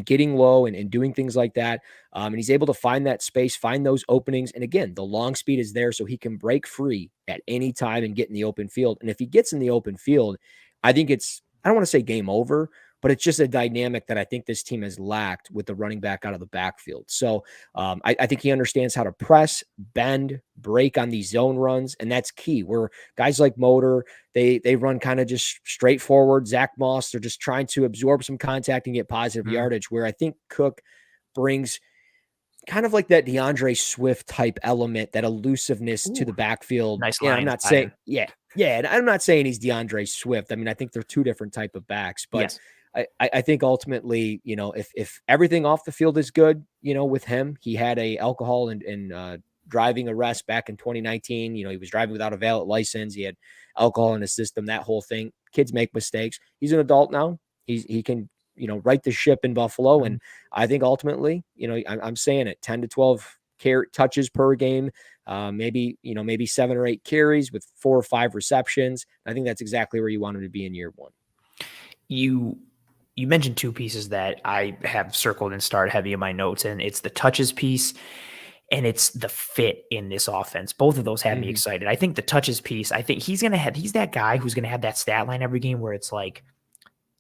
getting low and doing things like that. And he's able to find that space, find those openings. And again, the long speed is there so he can break free at any time and get in the open field. And if he gets in the open field, I think I don't want to say game over, but it's just a dynamic that I think this team has lacked with the running back out of the backfield. So I think he understands how to press, bend, break on these zone runs. And that's key, where guys like Motor, they run kind of just straightforward. Zach Moss, they're just trying to absorb some contact and get positive yardage, where I think Cook brings kind of like that DeAndre Swift type element, that elusiveness to the backfield. Nice And I'm Lions not saying, tie-in. and I'm not saying he's DeAndre Swift. I mean, I think they're two different type of backs, but Yes. I think ultimately, if everything off the field is good, with him, he had a alcohol and driving arrest back in 2019. He was driving without a valid license. He had alcohol in his system, that whole thing. Kids make mistakes. He's an adult now. He can, right the ship in Buffalo. And I think ultimately, I'm saying it, 10 to 12 touches per game, maybe 7 or 8 carries with 4 or 5 receptions. I think that's exactly where you want him to be in year one. You mentioned 2 pieces that I have circled and starred heavy in my notes, and it's the touches piece and it's the fit in this offense. Both of those had me excited. I think the touches piece, I think he's that guy who's going to have that stat line every game where it's like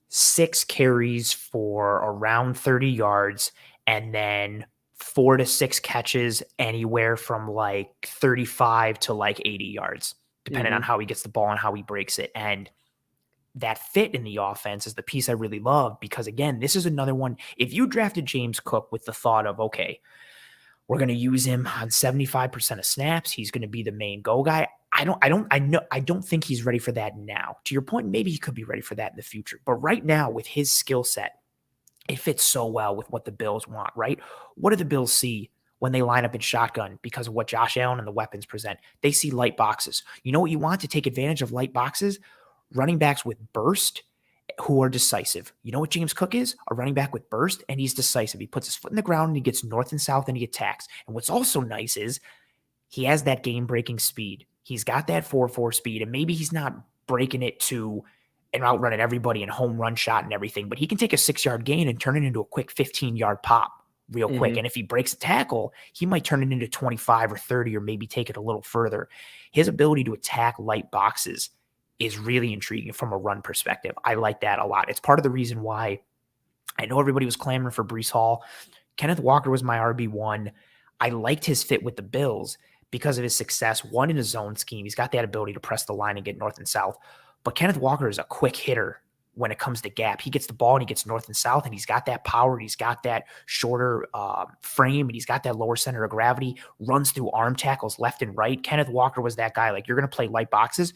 6 carries for around 30 yards and then 4 to 6 catches anywhere from like 35 to like 80 yards, depending on how he gets the ball and how he breaks it. And that fit in the offense is the piece I really love, because again, this is another one. If you drafted James Cook with the thought of, okay, we're going to use him on 75% of snaps, he's going to be the main go guy. I don't think he's ready for that now. To your point, maybe he could be ready for that in the future. But right now, with his skill set, it fits so well with what the Bills want, right? What do the Bills see when they line up in shotgun because of what Josh Allen and the weapons present? They see light boxes. You know what you want to take advantage of light boxes? Running backs with burst who are decisive. You know what James Cook is? A running back with burst, and he's decisive. He puts his foot in the ground and he gets north and south and he attacks. And what's also nice is he has that game-breaking speed. He's got that 4.4 speed, and maybe he's not breaking it to and outrunning everybody and home run shot and everything, but he can take a 6-yard gain and turn it into a quick 15-yard pop real quick. And if he breaks a tackle, he might turn it into 25 or 30 or maybe take it a little further. His ability to attack light boxes is really intriguing from a run perspective. I like that a lot. It's part of the reason why I know everybody was clamoring for Breece Hall. Kenneth Walker was my RB1. I liked his fit with the Bills because of his success, one in his zone scheme. He's got that ability to press the line and get north and south. But Kenneth Walker is a quick hitter when it comes to gap. He gets the ball and he gets north and south, and he's got that power, and he's got that shorter frame, and he's got that lower center of gravity, runs through arm tackles left and right. Kenneth Walker was that guy. Like, you're going to play light boxes,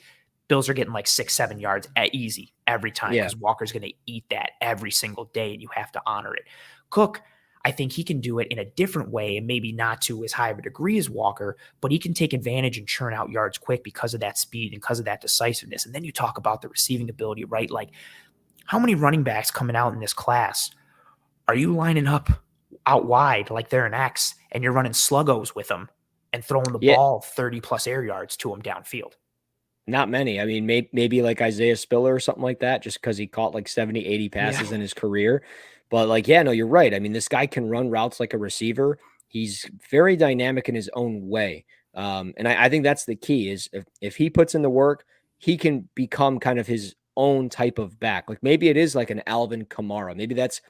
Bills are getting like 6-7 yards at easy every time because Walker's going to eat that every single day, and you have to honor it. Cook, I think he can do it in a different way, and maybe not to as high of a degree as Walker, but he can take advantage and churn out yards quick because of that speed and because of that decisiveness. And then you talk about the receiving ability, right? Like, how many running backs coming out in this class are you lining up out wide like they're an X, and you're running sluggos with them and throwing the ball 30-plus air yards to them downfield? Not many. I mean, maybe like Isaiah Spiller or something like that, just because he caught like 70, 80 passes in his career. But like, no, you're right. I mean, this guy can run routes like a receiver. He's very dynamic in his own way. And I think that's the key is if he puts in the work, he can become kind of his own type of back. Like maybe it is like an Alvin Kamara. Maybe that's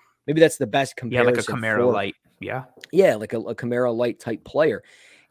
the best comparison. Yeah, like a Kamara light. Yeah. Yeah, like a Kamara light type player.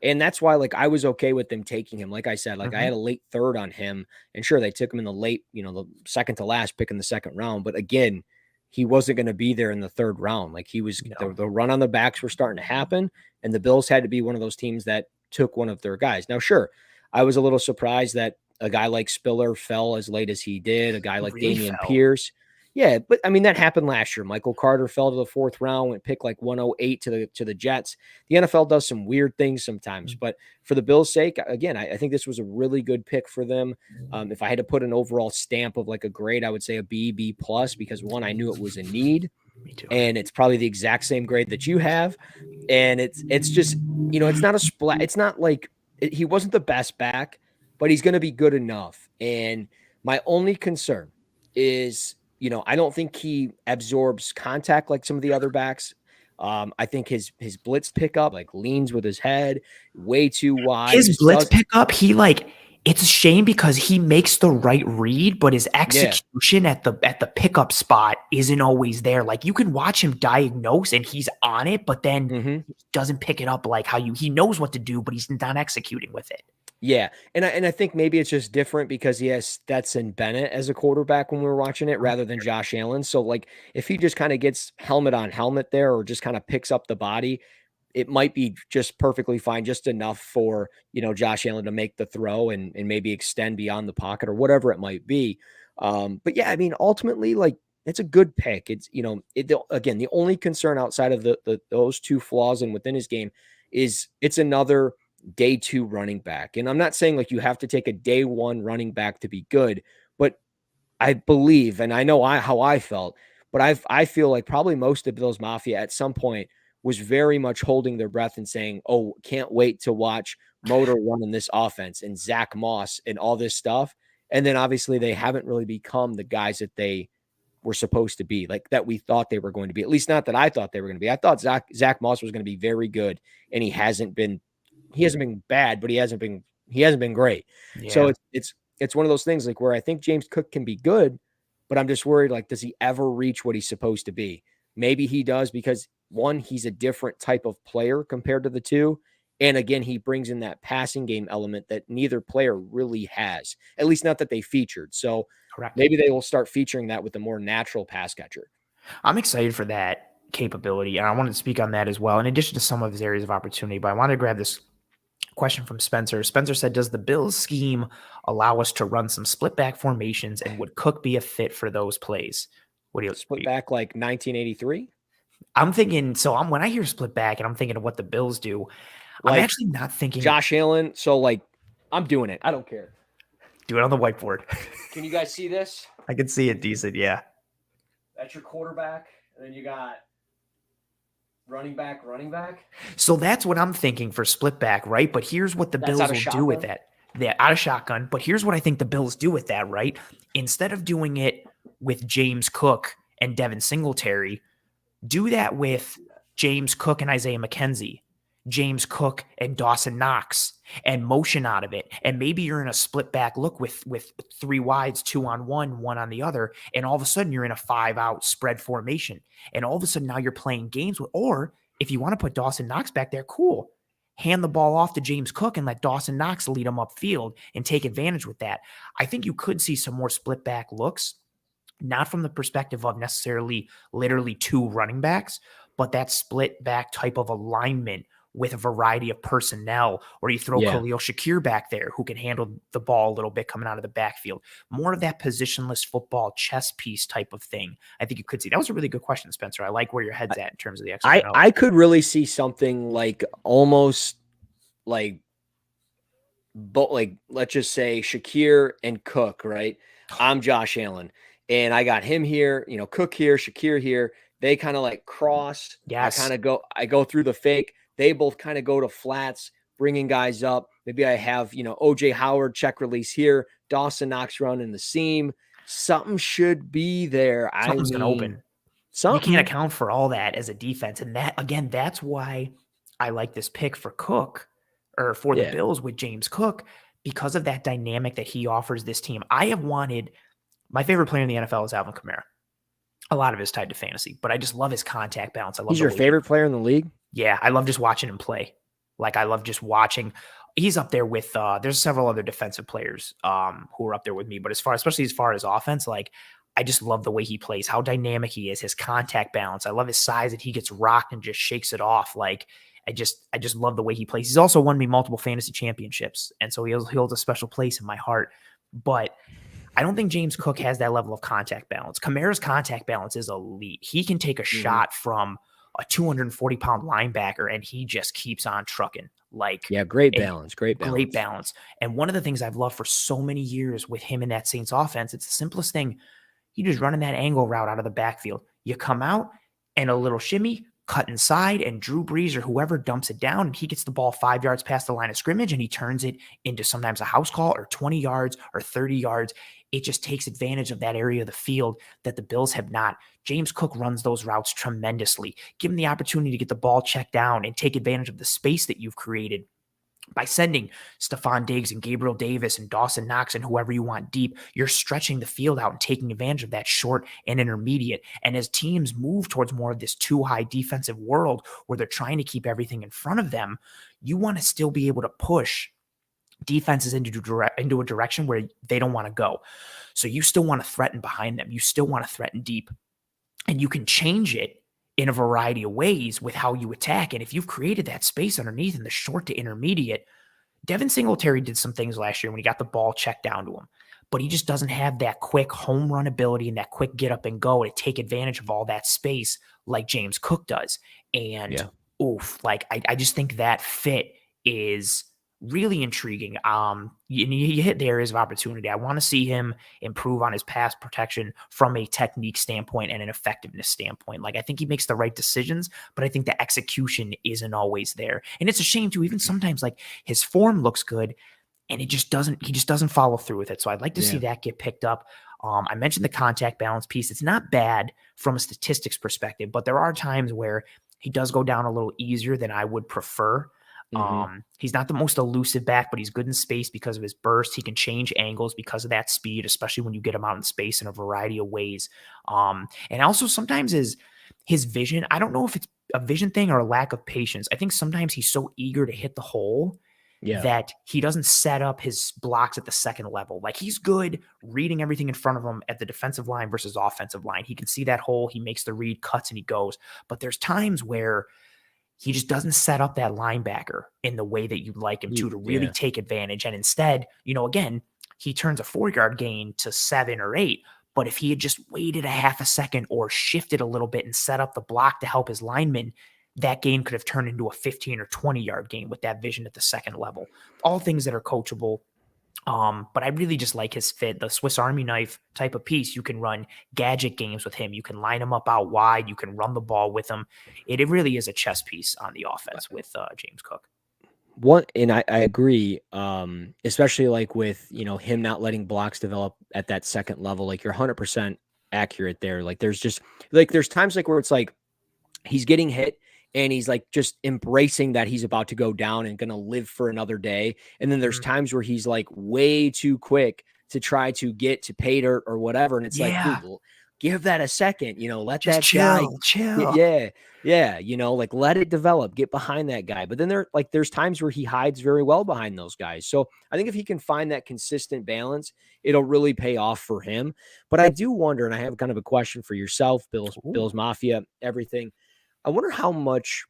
And that's why, like, I was okay with them taking him. Like I said, like I had a late third on him, and sure, they took him in the late, the second to last pick in the second round. But again, he wasn't going to be there in the third round. Like he was, the run on the backs were starting to happen, and the Bills had to be one of those teams that took one of their guys. Now, sure, I was a little surprised that a guy like Spiller fell as late as he did. A guy like Damian Pierce. Yeah, but I mean, that happened last year. Michael Carter fell to the fourth round, went pick like 108 to the Jets. The NFL does some weird things sometimes, but for the Bills' sake, again, I think this was a really good pick for them. If I had to put an overall stamp of like a grade, I would say a B plus, because one, I knew it was a need. Me too. And it's probably the exact same grade that you have. And it's just, it's not a splat. It's not like he wasn't the best back, but he's going to be good enough. And my only concern is, I don't think he absorbs contact like some of the other backs. I think his blitz pickup like leans with his head way too wide. His blitz pickup, it's a shame because he makes the right read, but his execution at the pickup spot isn't always there. Like you can watch him diagnose and he's on it, but then he doesn't pick it up like how he knows what to do, but he's not executing with it. Yeah. And I think maybe it's just different because he has Stetson Bennett as a quarterback when we were watching it rather than Josh Allen. So like if he just kind of gets helmet on helmet there or just kind of picks up the body, it might be just perfectly fine, just enough for, Josh Allen to make the throw and maybe extend beyond the pocket or whatever it might be. But yeah, I mean, ultimately, like it's a good pick. It's, again, the only concern outside of those two flaws and within his game is it's another day 2 running back. And I'm not saying like you have to take a day 1 running back to be good, but I believe, and I know how I felt, but I feel like probably most of Bills Mafia at some point was very much holding their breath and saying, oh, can't wait to watch Motor run in this offense and Zach Moss and all this stuff. And then obviously they haven't really become the guys that they were supposed to be, like that we thought they were going to be, at least not that I thought they were going to be. I thought Zach Moss was going to be very good, and he hasn't been bad, but he hasn't been great. Yeah. So it's one of those things like where I think James Cook can be good, but I'm just worried, like, does he ever reach what he's supposed to be? Maybe he does because one, he's a different type of player compared to the two. And again, he brings in that passing game element that neither player really has, at least not that they featured. So correct. Maybe they will start featuring that with a more natural pass catcher. I'm excited for that capability. And I wanted to speak on that as well, in addition to some of his areas of opportunity, but I wanted to grab this question from Spencer. Spencer said, does the Bills scheme allow us to run some split back formations, and would Cook be a fit for those plays? What do you split back like 1983? I'm thinking, when I hear split back and I'm thinking of what the Bills do, like, I'm actually not thinking Josh Allen. So like I'm doing it. I don't care. Do it on the whiteboard. Can you guys see this? I can see it decent. Yeah. That's your quarterback. And then you got running back. So that's what I'm thinking for split back, right? But here's what the Bills will do with that. They're out of shotgun. But here's what I think the Bills do with that, right? Instead of doing it with James Cook and Devin Singletary, do that with James Cook and Isaiah McKenzie, James Cook and Dawson Knox, and motion out of it. And maybe you're in a split back look with 3 wides, 2 on 1, 1 on the other, and all of a sudden you're in a 5-out spread formation. And all of a sudden now you're playing games with, or if you want to put Dawson Knox back there, cool. Hand the ball off to James Cook and let Dawson Knox lead him upfield and take advantage with that. I think you could see some more split back looks, not from the perspective of necessarily literally 2 running backs, but that split back type of alignment with a variety of personnel, or you throw Khalil Shakir back there who can handle the ball a little bit coming out of the backfield. More of that positionless football chess piece type of thing. I think you could see. That was a really good question, Spencer. I like where your head's at in terms of the X. I could really see something like almost like, but like, let's just say Shakir and Cook, right? I'm Josh Allen and I got him here, Cook here, Shakir here. They kind of like cross. Yes. I go through the fake. They both kind of go to flats, bringing guys up. Maybe I have, OJ Howard check release here, Dawson Knox run in the seam. Something should be there. Something's going to open. Something. You can't account for all that as a defense. And that, again, that's why I like this pick for Cook, or for the Bills with James Cook, because of that dynamic that he offers this team. I have wanted, my favorite player in the NFL is Alvin Kamara. A lot of it is tied to fantasy, but I just love his contact balance. I love. He's your favorite player in the league? Yeah, I love just watching him play. Like, I love just watching. He's up there with there's several other defensive players who are up there with me, but especially as far as offense, like, I just love the way he plays, how dynamic he is, his contact balance. I love his size, that he gets rocked and just shakes it off. Like, I just love the way he plays. He's also won me multiple fantasy championships, and so he holds a special place in my heart. But I don't think James Cook has that level of contact balance. Kamara's contact balance is elite. He can take a shot from a 240-pound linebacker, and he just keeps on trucking. Like, great balance. Great balance. And one of the things I've loved for so many years with him in that Saints offense, it's the simplest thing. You just running that angle route out of the backfield. You come out and a little shimmy, cut inside, and Drew Brees or whoever dumps it down, and he gets the ball 5 yards past the line of scrimmage, and he turns it into sometimes a house call or 20 yards or 30 yards. It just takes advantage of that area of the field that the Bills have not. James Cook runs those routes tremendously. Give him the opportunity to get the ball checked down and take advantage of the space that you've created by sending Stephon Diggs and Gabriel Davis and Dawson Knox and whoever you want deep. You're stretching the field out and taking advantage of that short and intermediate. And as teams move towards more of this 2-high defensive world where they're trying to keep everything in front of them, you want to still be able to push defenses into a direction where they don't want to go. So you still want to threaten behind them. You still want to threaten deep. And you can change it in a variety of ways with how you attack. And if you've created that space underneath in the short to intermediate, Devin Singletary did some things last year when he got the ball checked down to him, but he just doesn't have that quick home run ability and that quick get up and go to take advantage of all that space like James Cook does. And I just think that fit is really intriguing. You hit the areas of opportunity. I want to see him improve on his pass protection from a technique standpoint and an effectiveness standpoint. Like, I think he makes the right decisions, but I think the execution isn't always there. And it's a shame too, even sometimes, like, his form looks good and he just doesn't follow through with it. So I'd like to see that get picked up. I mentioned the contact balance piece. It's not bad from a statistics perspective, but there are times where he does go down a little easier than I would prefer. He's not the most elusive back, but he's good in space because of his burst. He can change angles because of that speed, especially when you get him out in space in a variety of ways. And also sometimes his vision, I don't know if it's a vision thing or a lack of patience. I think sometimes he's so eager to hit the hole that he doesn't set up his blocks at the second level. Like, he's good reading everything in front of him at the defensive line versus offensive line. He can see that hole. He makes the read, cuts, and he goes. But there's times where he just doesn't set up that linebacker in the way that you'd like him to really take advantage. And instead, again, he turns a 4-yard gain to 7 or 8. But if he had just waited a half a second or shifted a little bit and set up the block to help his lineman, that gain could have turned into a 15 or 20-yard gain with that vision at the second level. All things that are coachable. But I really just like his fit, the Swiss Army knife type of piece. You can run gadget games with him. You can line him up out wide. You can run the ball with him. It really is a chess piece on the offense with James Cook. And I agree, especially like with, him not letting blocks develop at that second level. Like, you're 100% accurate there. Like, there's times like where it's like he's getting hit and he's like just embracing that he's about to go down and going to live for another day. And then there's times where he's like way too quick to try to get to pay dirt or whatever. And it's like, dude, Yeah. give that a second, let Just that guy. chill. Yeah. Yeah. Like let it develop, get behind that guy. But then there's times where he hides very well behind those guys. So I think if he can find that consistent balance, it'll really pay off for him. But I do wonder, and I have kind of a question for yourself, Bills Mafia, everything. I wonder how much,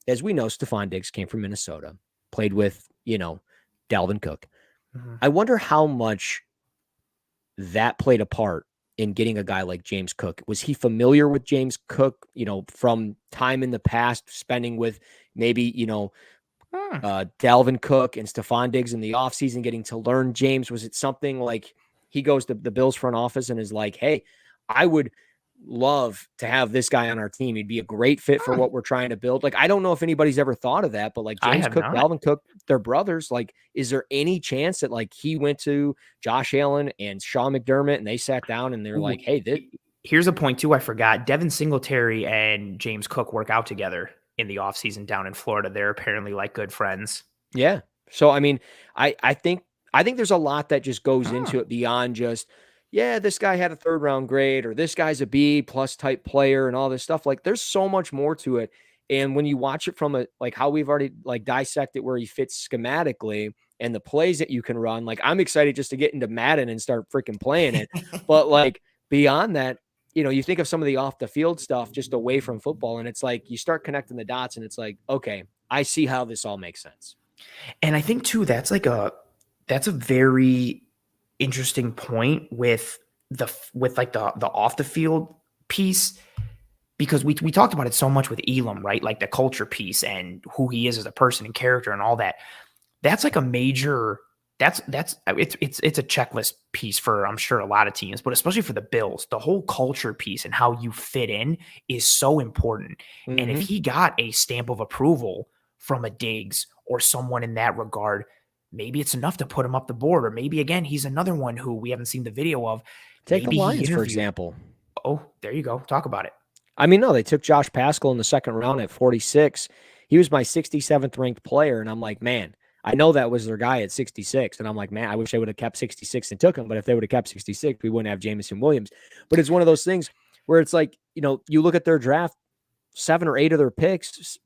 as we know, Stephon Diggs came from Minnesota, played with, Dalvin Cook. I wonder how much that played a part in getting a guy like James Cook. Was he familiar with James Cook, from time in the past, spending with maybe, Dalvin Cook and Stephon Diggs in the offseason, getting to learn James? Was it something like he goes to the Bills front office and is like, hey, I would love to have this guy on our team. He'd be a great fit for what we're trying to build. Like, I don't know if anybody's ever thought of that, but like I James have Cook, not. Dalvin Cook, they're brothers. Like, is there any chance that like he went to Josh Allen and Sean McDermott and they sat down and they're like, hey, here's a point too I forgot. Devin Singletary and James Cook work out together in the offseason down in Florida. They're apparently like good friends. Yeah. So, I mean, I think there's a lot that just goes into it beyond just, yeah, this guy had a 3rd round grade or this guy's a B+ type player and all this stuff. Like there's so much more to it. And when you watch it from like how we've already like dissected where he fits schematically and the plays that you can run, like I'm excited just to get into Madden and start freaking playing it. But like beyond that, you think of some of the off the field stuff just away from football. And it's like, you start connecting the dots and it's like, okay, I see how this all makes sense. And I think too, that's a very interesting point with the off the field piece, because we talked about it so much with Elam, right? Like the culture piece and who he is as a person and character and all that. That's like a major, it's a checklist piece for, I'm sure, a lot of teams, but especially for the Bills, the whole culture piece and how you fit in is so important. And if he got a stamp of approval from a Diggs or someone in that regard, maybe it's enough to put him up the board. Or maybe, again, he's another one who we haven't seen the video of. Take Maybe the Lions, for example. Oh, there you go. Talk about it. I mean, no, they took Josh Pascal in the 2nd round at 46. He was my 67th ranked player. And I'm like, man, I know that was their guy at 66. And I'm like, man, I wish they would have kept 66 and took him. But if they would have kept 66, we wouldn't have Jameson Williams. But it's one of those things where it's like, you look at their draft, 7 or 8 of their picks,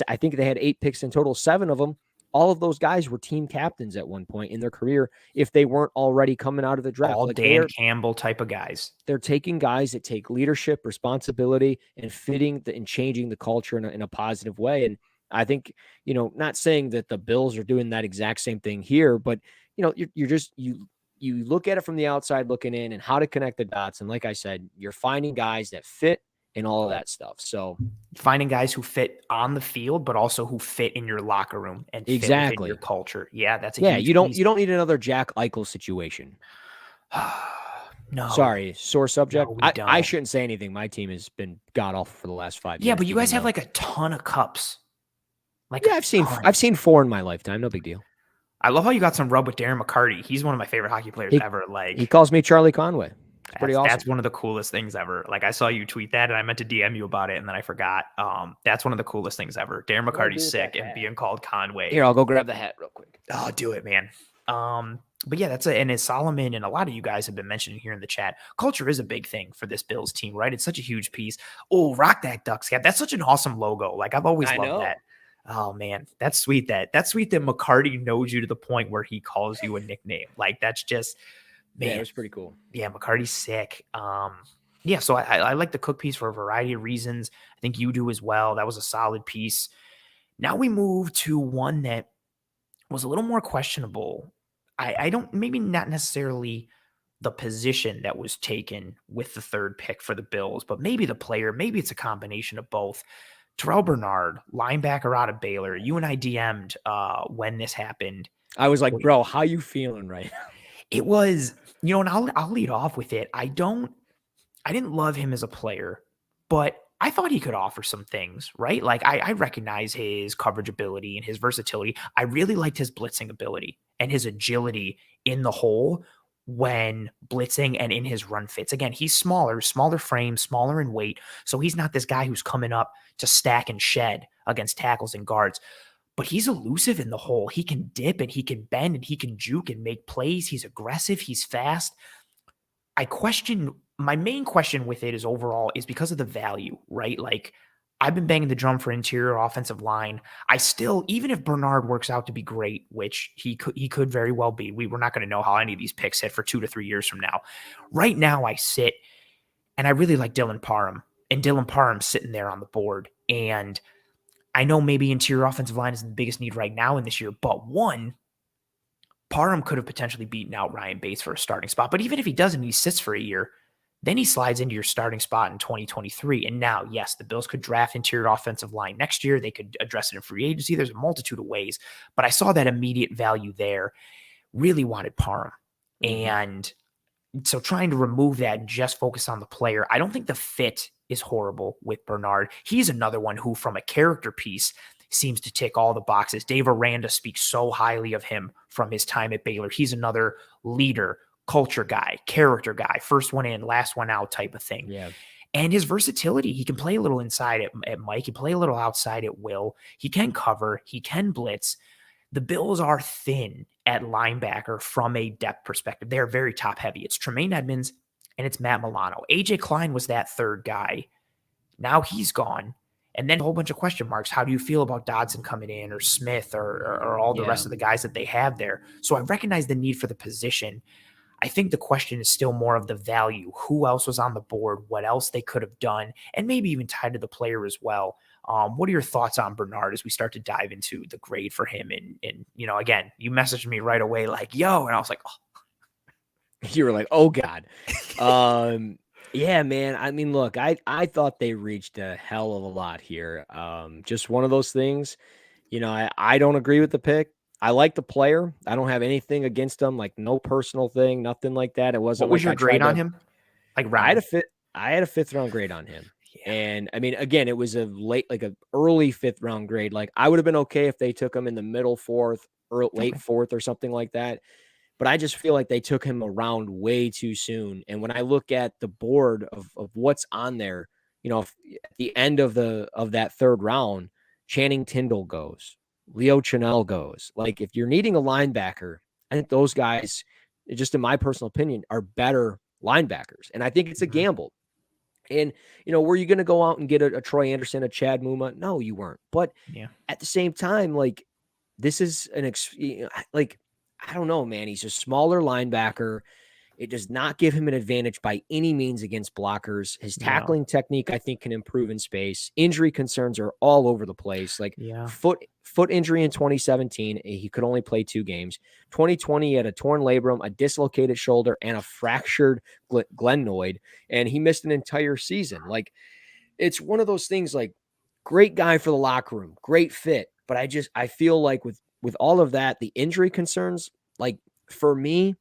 I think they had 8 picks in total, 7 of them. All of those guys were team captains at one point in their career if they weren't already coming out of the draft. All like Dan Campbell type of guys. They're taking guys that take leadership, responsibility, and fitting and changing the culture in a positive way. And I think, not saying that the Bills are doing that exact same thing here, but, you're just, you look at it from the outside looking in and how to connect the dots. And like I said, you're finding guys that fit and all of that stuff. So finding guys who fit on the field, but also who fit in your locker room and fit within your culture. Yeah, that's a huge piece. You don't need another Jack Eichel situation. No. Sorry, sore subject. No, I shouldn't say anything. My team has been god awful for the last 5 years. Yeah, but you guys have like a ton of cups. Like, yeah, I've seen 4 in my lifetime. No big deal. I love how you got some rub with Darren McCarty. He's one of my favorite hockey players ever. Like, he calls me Charlie Conway. It's pretty awesome. That's one of the coolest things ever. Like, I saw you tweet that and I meant to DM you about it and then I forgot. That's one of the coolest things ever. Darren McCarty's sick and being called Conway. Here, I'll go grab the hat real quick. Oh, do it, man. But yeah, and as Solomon and a lot of you guys have been mentioning here in the chat, culture is a big thing for this Bills team, right? It's such a huge piece. Oh, rock that Ducks cap. That's such an awesome logo. Like, I've always loved that. Oh man, that's sweet. That's sweet that McCarty knows you to the point where he calls you a nickname. Like, that's just, man, yeah, it was pretty cool. Yeah, McCarty's sick. Yeah, so I like the Cook piece for a variety of reasons. I think you do as well. That was a solid piece. Now we move to one that was a little more questionable. I don't, maybe not necessarily the position that was taken with the 3rd pick for the Bills, but maybe the player, maybe it's a combination of both. Terrel Bernard, linebacker out of Baylor. You and I DM'd when this happened. I was like, bro, how you feeling right now? It was, and I'll lead off with it. I didn't love him as a player, but I thought he could offer some things, right? Like, I recognize his coverage ability and his versatility. I really liked his blitzing ability and his agility in the hole when blitzing and in his run fits. Again, he's smaller frame, smaller in weight. So he's not this guy who's coming up to stack and shed against tackles and guards. But he's elusive in the hole. He can dip and he can bend and he can juke and make plays. He's aggressive. He's fast. My main question with it is overall is because of the value, right? Like, I've been banging the drum for interior offensive line. I still, even if Bernard works out to be great, which he could very well be, we're not going to know how any of these picks hit for 2 to 3 years from now. Right now, I sit and I really like Dylan Parham, and Dylan Parham's sitting there on the board. And I know maybe interior offensive line is the biggest need right now in this year, but one, Parham could have potentially beaten out Ryan Bates for a starting spot. But even if he doesn't, he sits for a year. Then he slides into your starting spot in 2023. And now, yes, the Bills could draft interior offensive line next year. They could address it in free agency. There's a multitude of ways. But I saw that immediate value there. Really wanted Parham. And so trying to remove that and just focus on the player, I don't think the fit is horrible with Bernard. He's another one who, from a character piece, seems to tick all the boxes. Dave Aranda speaks so highly of him from his time at Baylor. He's another leader, culture guy, character guy, first one in, last one out type of thing. Yeah. And his versatility, he can play a little inside at Mike. He can play a little outside at will. He can cover. He can blitz. The Bills are thin at linebacker from a depth perspective. They're very top heavy. It's Tremaine Edmonds and it's Matt Milano. AJ Klein was that third guy. Now he's gone. And then a whole bunch of question marks. How do you feel about Dodson coming in, or Smith, or all the rest of the guys that they have there? So I recognize the need for the position. I think the question is still more of the value. Who else was on the board? What else they could have done? And maybe even tied to the player as well. What are your thoughts on Bernard as we start to dive into the grade for him? And again, you messaged me right away like, yo, and I was like, oh. You were like, oh God. Yeah, man. I mean, look, I thought they reached a hell of a lot here. Just one of those things, I don't agree with the pick. I like the player. I don't have anything against him, like no personal thing, nothing like that. It wasn't. What was like your grade on him? Like round? I had a 5th round grade on him. Yeah. And I mean, again, it was a early 5th round grade. Like, I would have been okay if they took him in the middle 4th or late 4th or something like that. But I just feel like they took him around way too soon. And when I look at the board of what's on there, at the end of that 3rd round, Channing Tindall goes, Leo Chenal goes. Like, if you're needing a linebacker, I think those guys, just in my personal opinion, are better linebackers. And I think it's a gamble. And, were you going to go out and get a Troy Anderson, a Chad Muma? No, you weren't. But at the same time, like, this is I don't know, man. He's a smaller linebacker. It does not give him an advantage by any means against blockers. His tackling technique, I think, can improve in space. Injury concerns are all over the place. Like, foot injury in 2017, he could only play 2 games. 2020, he had a torn labrum, a dislocated shoulder, and a fractured glenoid, and he missed an entire season. Like, it's one of those things, like, great guy for the locker room, great fit. But I feel like with all of that, the injury concerns, like, for me,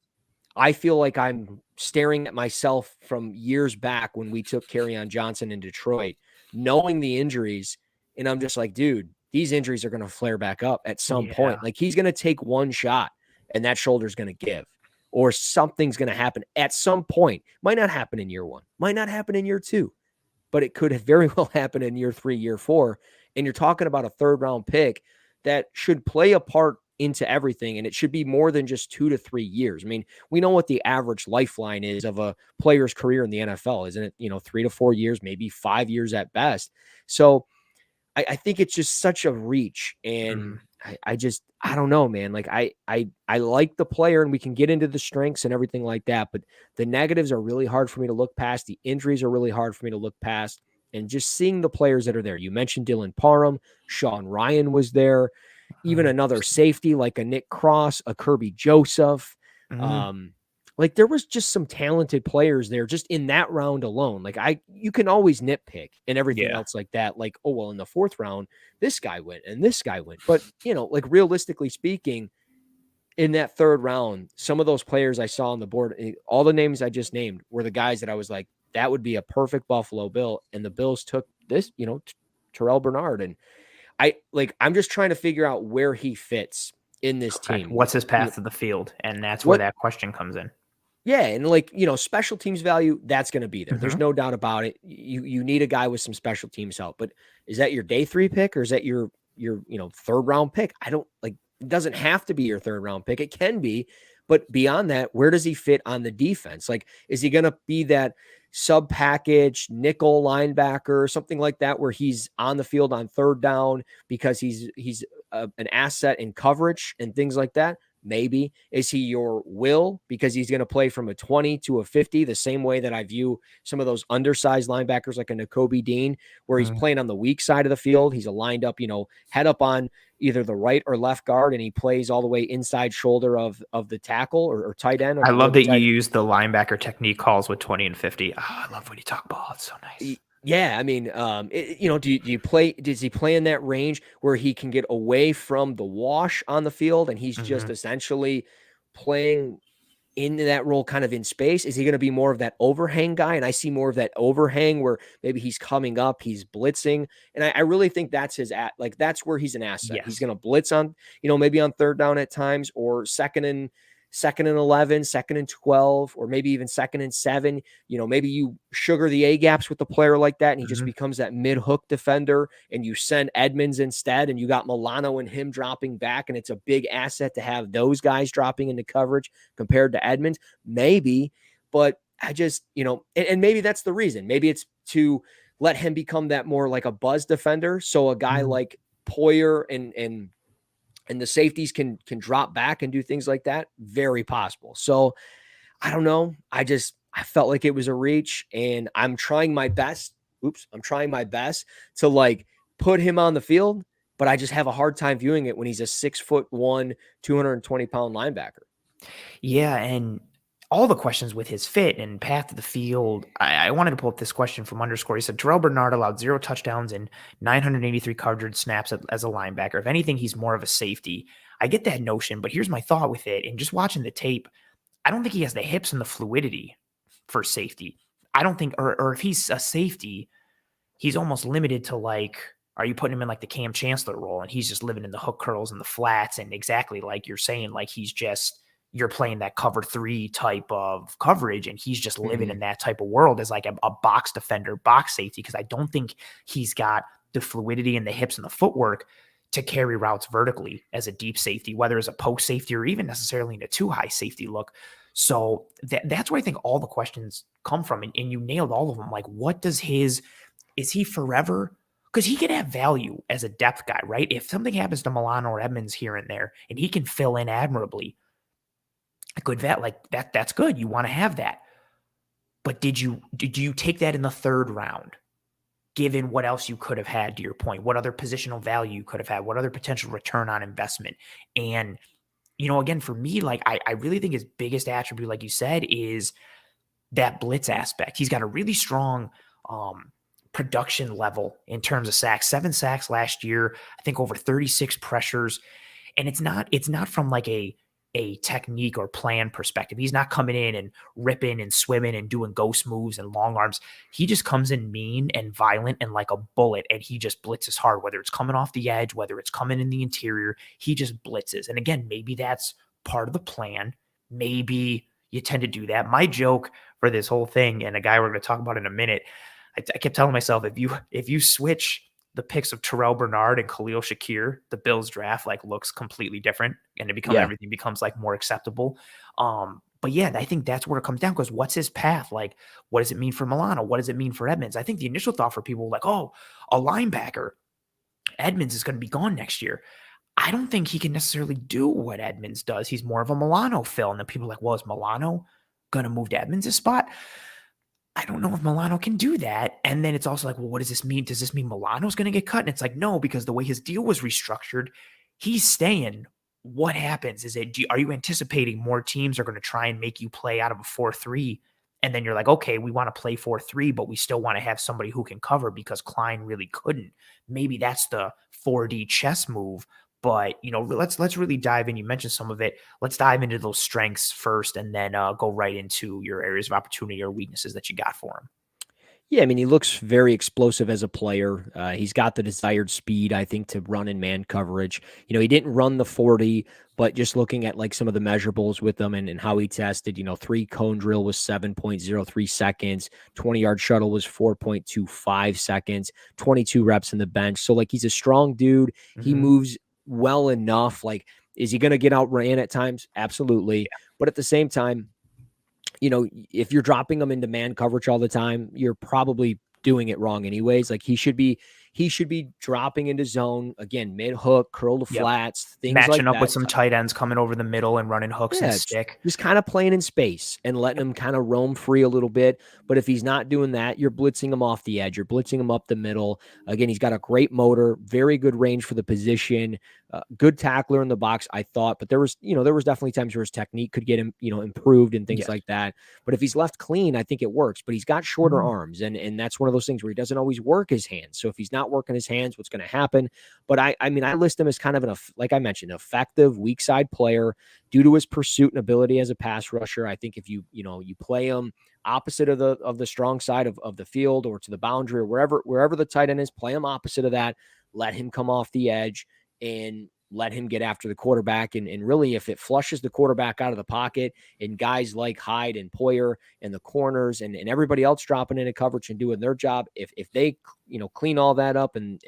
I feel like I'm staring at myself from years back when we took Kerryon Johnson in Detroit, knowing the injuries. And I'm just like, dude, these injuries are going to flare back up at some point. Like, he's going to take one shot and that shoulder's going to give, or something's going to happen at some point. Might not happen in year 1, might not happen in year 2, but it could very well happen in year 3, year 4. And you're talking about a 3rd round pick that should play a part into everything. And it should be more than just 2 to 3 years. I mean, we know what the average lifeline is of a player's career in the NFL, isn't it? 3 to 4 years, maybe 5 years at best. So I think it's just such a reach. And I don't know, man. Like, I like the player, and we can get into the strengths and everything like that, but the negatives are really hard for me to look past. The injuries are really hard for me to look past. And just seeing the players that are there. You mentioned Dylan Parham, Sean Ryan was there, even another safety like a Nick Cross, a Kirby Joseph. Like, there was just some talented players there just in that round alone. Like, you can always nitpick and everything else like that. Like, oh, well, in the 4th round, this guy went and this guy went. But, like, realistically speaking, in that 3rd round, some of those players I saw on the board, all the names I just named were the guys that I was like, that would be a perfect Buffalo Bill. And the Bills took this, Terrel Bernard. And I'm just trying to figure out where he fits in this team. What's his path to the field? And that's where that question comes in. Yeah, and like, special teams value, that's going to be there. There's Mhm. no doubt about it. You need a guy with some special teams help. But is that your day 3 pick, or is that your third round pick? I don't like, it doesn't have to be your third round pick. It can be, but beyond that, where does he fit on the defense? Like, is he going to be that sub package nickel linebacker or something like that, where he's on the field on third down because he's an asset in coverage and things like that? Maybe. Is he your will because he's going to play from a 20 to a 50, the same way that I view some of those undersized linebackers like a Nakobe Dean, where he's Mm. playing on the weak side of the field. He's aligned up, head up on either the right or left guard, and he plays all the way inside shoulder of the tackle or tight end, I where love the that you tight. use the linebacker technique calls with 20 and 50. Oh, I love when you talk ball. It's so nice. Yeah, I mean, do you play? Does he play in that range where he can get away from the wash on the field, and he's just Mhm. essentially playing into that role kind of in space? Is he going to be more of that overhang guy? And I see more of that overhang where maybe he's coming up, he's blitzing. And I really think that's that's where he's an asset. He's Yes. going to blitz on, maybe on third down at times, or second and 11, second and 12, or maybe even second and 7. Maybe you sugar the A gaps with a player like that, and he just Mhm. becomes that mid hook defender, and you send Edmonds instead, and you got Milano and him dropping back. And it's a big asset to have those guys dropping into coverage compared to Edmonds, maybe. But I just, and maybe that's the reason. Maybe it's to let him become that more like a buzz defender. So a guy Mhm. like Poyer and the safeties can drop back and do things like that. Very possible. So I don't know. I felt like it was a reach, and I'm trying my best. I'm trying my best to like put him on the field, but I just have a hard time viewing it when he's a 6'1", 220-pound linebacker. Yeah, and all the questions with his fit and path to the field. I wanted to pull up this question from underscore. He said Terrel Bernard allowed 0 touchdowns and 983 coverage snaps as a linebacker. If anything, he's more of a safety. I get that notion, but here's my thought with it. And just watching the tape, I don't think he has the hips and the fluidity for safety. I don't think, or if he's a safety, he's almost limited to like, are you putting him in like the Cam Chancellor role and he's just living in the hook curls and the flats, and exactly like you're saying, like you're playing that cover 3 type of coverage and he's just living Mm-hmm. in that type of world as like a box defender, box safety, because I don't think he's got the fluidity and the hips and the footwork to carry routes vertically as a deep safety, whether as a post safety or even necessarily in a too high safety look. So that's where I think all the questions come from. And you nailed all of them. Like, what does is he forever? Because he can have value as a depth guy, right? If something happens to Milano or Edmonds here and there, and he can fill in admirably, a good vet like that's good. You want to have that. But did you take that in the third round? Given what else you could have had, to your point, what other positional value you could have had, what other potential return on investment? And again, for me, like I really think his biggest attribute, like you said, is that blitz aspect. He's got a really strong production level in terms of sacks. 7 sacks last year, I think over 36 pressures. And it's not from like a technique or plan perspective. He's not coming in and ripping and swimming and doing ghost moves and long arms. He just comes in mean and violent and like a bullet, and he just blitzes hard, whether it's coming off the edge, whether it's coming in the interior, he just blitzes. And again, maybe that's part of the plan. Maybe you tend to do that. My joke for this whole thing, and a guy we're going to talk about in a minute, I kept telling myself, if you switch the picks of Terrel Bernard and Khalil Shakir, the Bills draft like looks completely different, and Yeah. everything becomes like more acceptable. But yeah, I think that's where it comes down, because what's his path? Like, what does it mean for Milano? What does it mean for Edmonds? I think the initial thought for people like, oh, a linebacker, Edmonds is going to be gone next year. I don't think he can necessarily do what Edmonds does. He's more of a Milano fill. And then people are like, well, is Milano going to move to Edmonds' spot? I don't know if Milano can do that. And then it's also like, well, what does this mean? Does this mean Milano's going to get cut? And it's like, no, because the way his deal was restructured, he's staying. What happens? Are you anticipating more teams are going to try and make you play out of a 4-3? And then you're like, okay, we want to play 4-3, but we still want to have somebody who can cover because Klein really couldn't. Maybe that's the 4D chess move. But let's really dive in. You mentioned some of it. Let's dive into those strengths first, and then go right into your areas of opportunity or weaknesses that you got for him. Yeah, I mean, he looks very explosive as a player. He's got the desired speed, I think, to run in man coverage. He didn't run the 40, but just looking at like some of the measurables with him and how he tested, 3 cone drill was 7.03 seconds, 20-yard shuttle was 4.25 seconds, 22 reps in the bench. So like he's a strong dude. He moves well enough. Like, is he going to get outran at times? Absolutely. Yeah. But at the same time, if you're dropping them into man coverage all the time, you're probably doing it wrong anyways. Like he should be dropping into zone again, mid hook, curl to flats, things Matching like up with that. some tight ends coming over the middle and running hooks and stick. Just kind of playing in space and letting him kind of roam free a little bit. But if he's not doing that, you're blitzing him off the edge. You're blitzing him up the middle. Again, he's got a great motor, very good range for the position, good tackler in the box, I thought. But there was definitely times where his technique could get him, improved and things like that. But if he's left clean, I think it works. But he's got shorter arms, and that's one of those things where he doesn't always work his hands. So if he's not working his hands, what's going to happen? But I list him as kind of like I mentioned, effective weak side player due to his pursuit and ability as a pass rusher. I think if you play him opposite of the strong side of the field or to the boundary or wherever the tight end is, play him opposite of that, let him come off the edge and let him get after the quarterback. And really, if it flushes the quarterback out of the pocket and guys like Hyde and Poyer and the corners and everybody else dropping into coverage and doing their job, if they, clean all that up and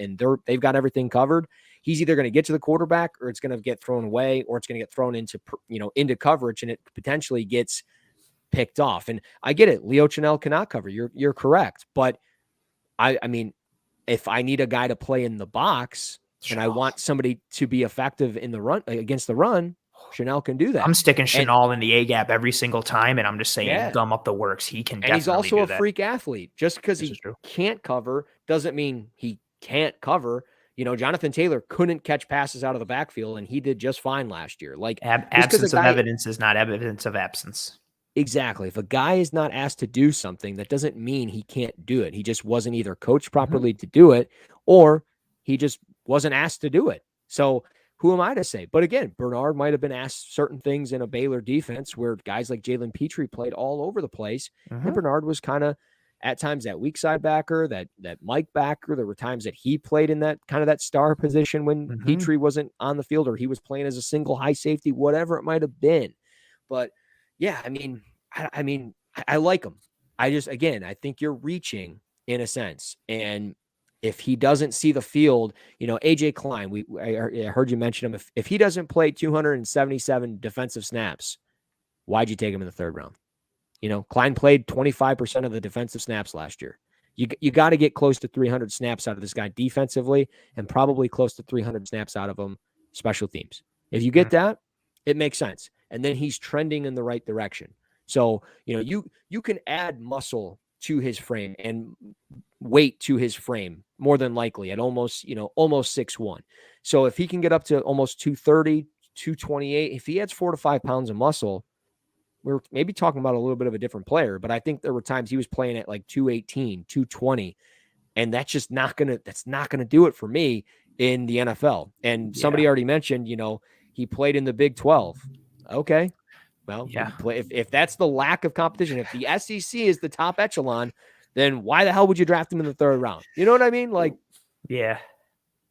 they've got everything covered, he's either going to get to the quarterback or it's going to get thrown away or it's going to get thrown into coverage and it potentially gets picked off. And I get it. Leo Chenal cannot cover. You're correct. But I mean, if I need a guy to play in the box, and I want somebody to be effective in the run against the run, Chenal can do that. I'm sticking Chenal in the A gap every single time, and I'm just saying, gum up the works. He can, and he's also a that. freak athlete. Just because he can't cover doesn't mean he can't cover. Jonathan Taylor couldn't catch passes out of the backfield, and he did just fine last year. Like absence of evidence is not evidence of absence. Exactly. If a guy is not asked to do something, that doesn't mean he can't do it. He just wasn't either coached properly to do it, or he just wasn't asked to do it. So who am I to say? But again, Bernard might have been asked certain things in a Baylor defense where guys like Jalen Petrie played all over the place. And Bernard was kind of at times that weak side backer, that Mike backer. There were times that he played in that kind of that star position when Petrie wasn't on the field, or he was playing as a single high safety, whatever it might have been. But yeah, I mean, I like him. I think you're reaching in a sense. And if he doesn't see the field, AJ Klein, I heard you mention him. If he doesn't play 277 defensive snaps, why'd you take him in the third round? Klein played 25% of the defensive snaps last year. You got to get close to 300 snaps out of this guy defensively and probably close to 300 snaps out of him special teams. If you get that, it makes sense. And then he's trending in the right direction. So, you can add muscle to his frame and weight to his frame more than likely at almost 6'1". So if he can get up to almost 230, 228, if he adds 4 to 5 pounds of muscle, we're maybe talking about a little bit of a different player. But I think there were times he was playing at like 218, 220, and that's not going to do it for me in the NFL. And somebody already mentioned, he played in the Big 12. Okay. Well, if that's the lack of competition, if the SEC is the top echelon, then why the hell would you draft him in the third round? You know what I mean? Like, I'm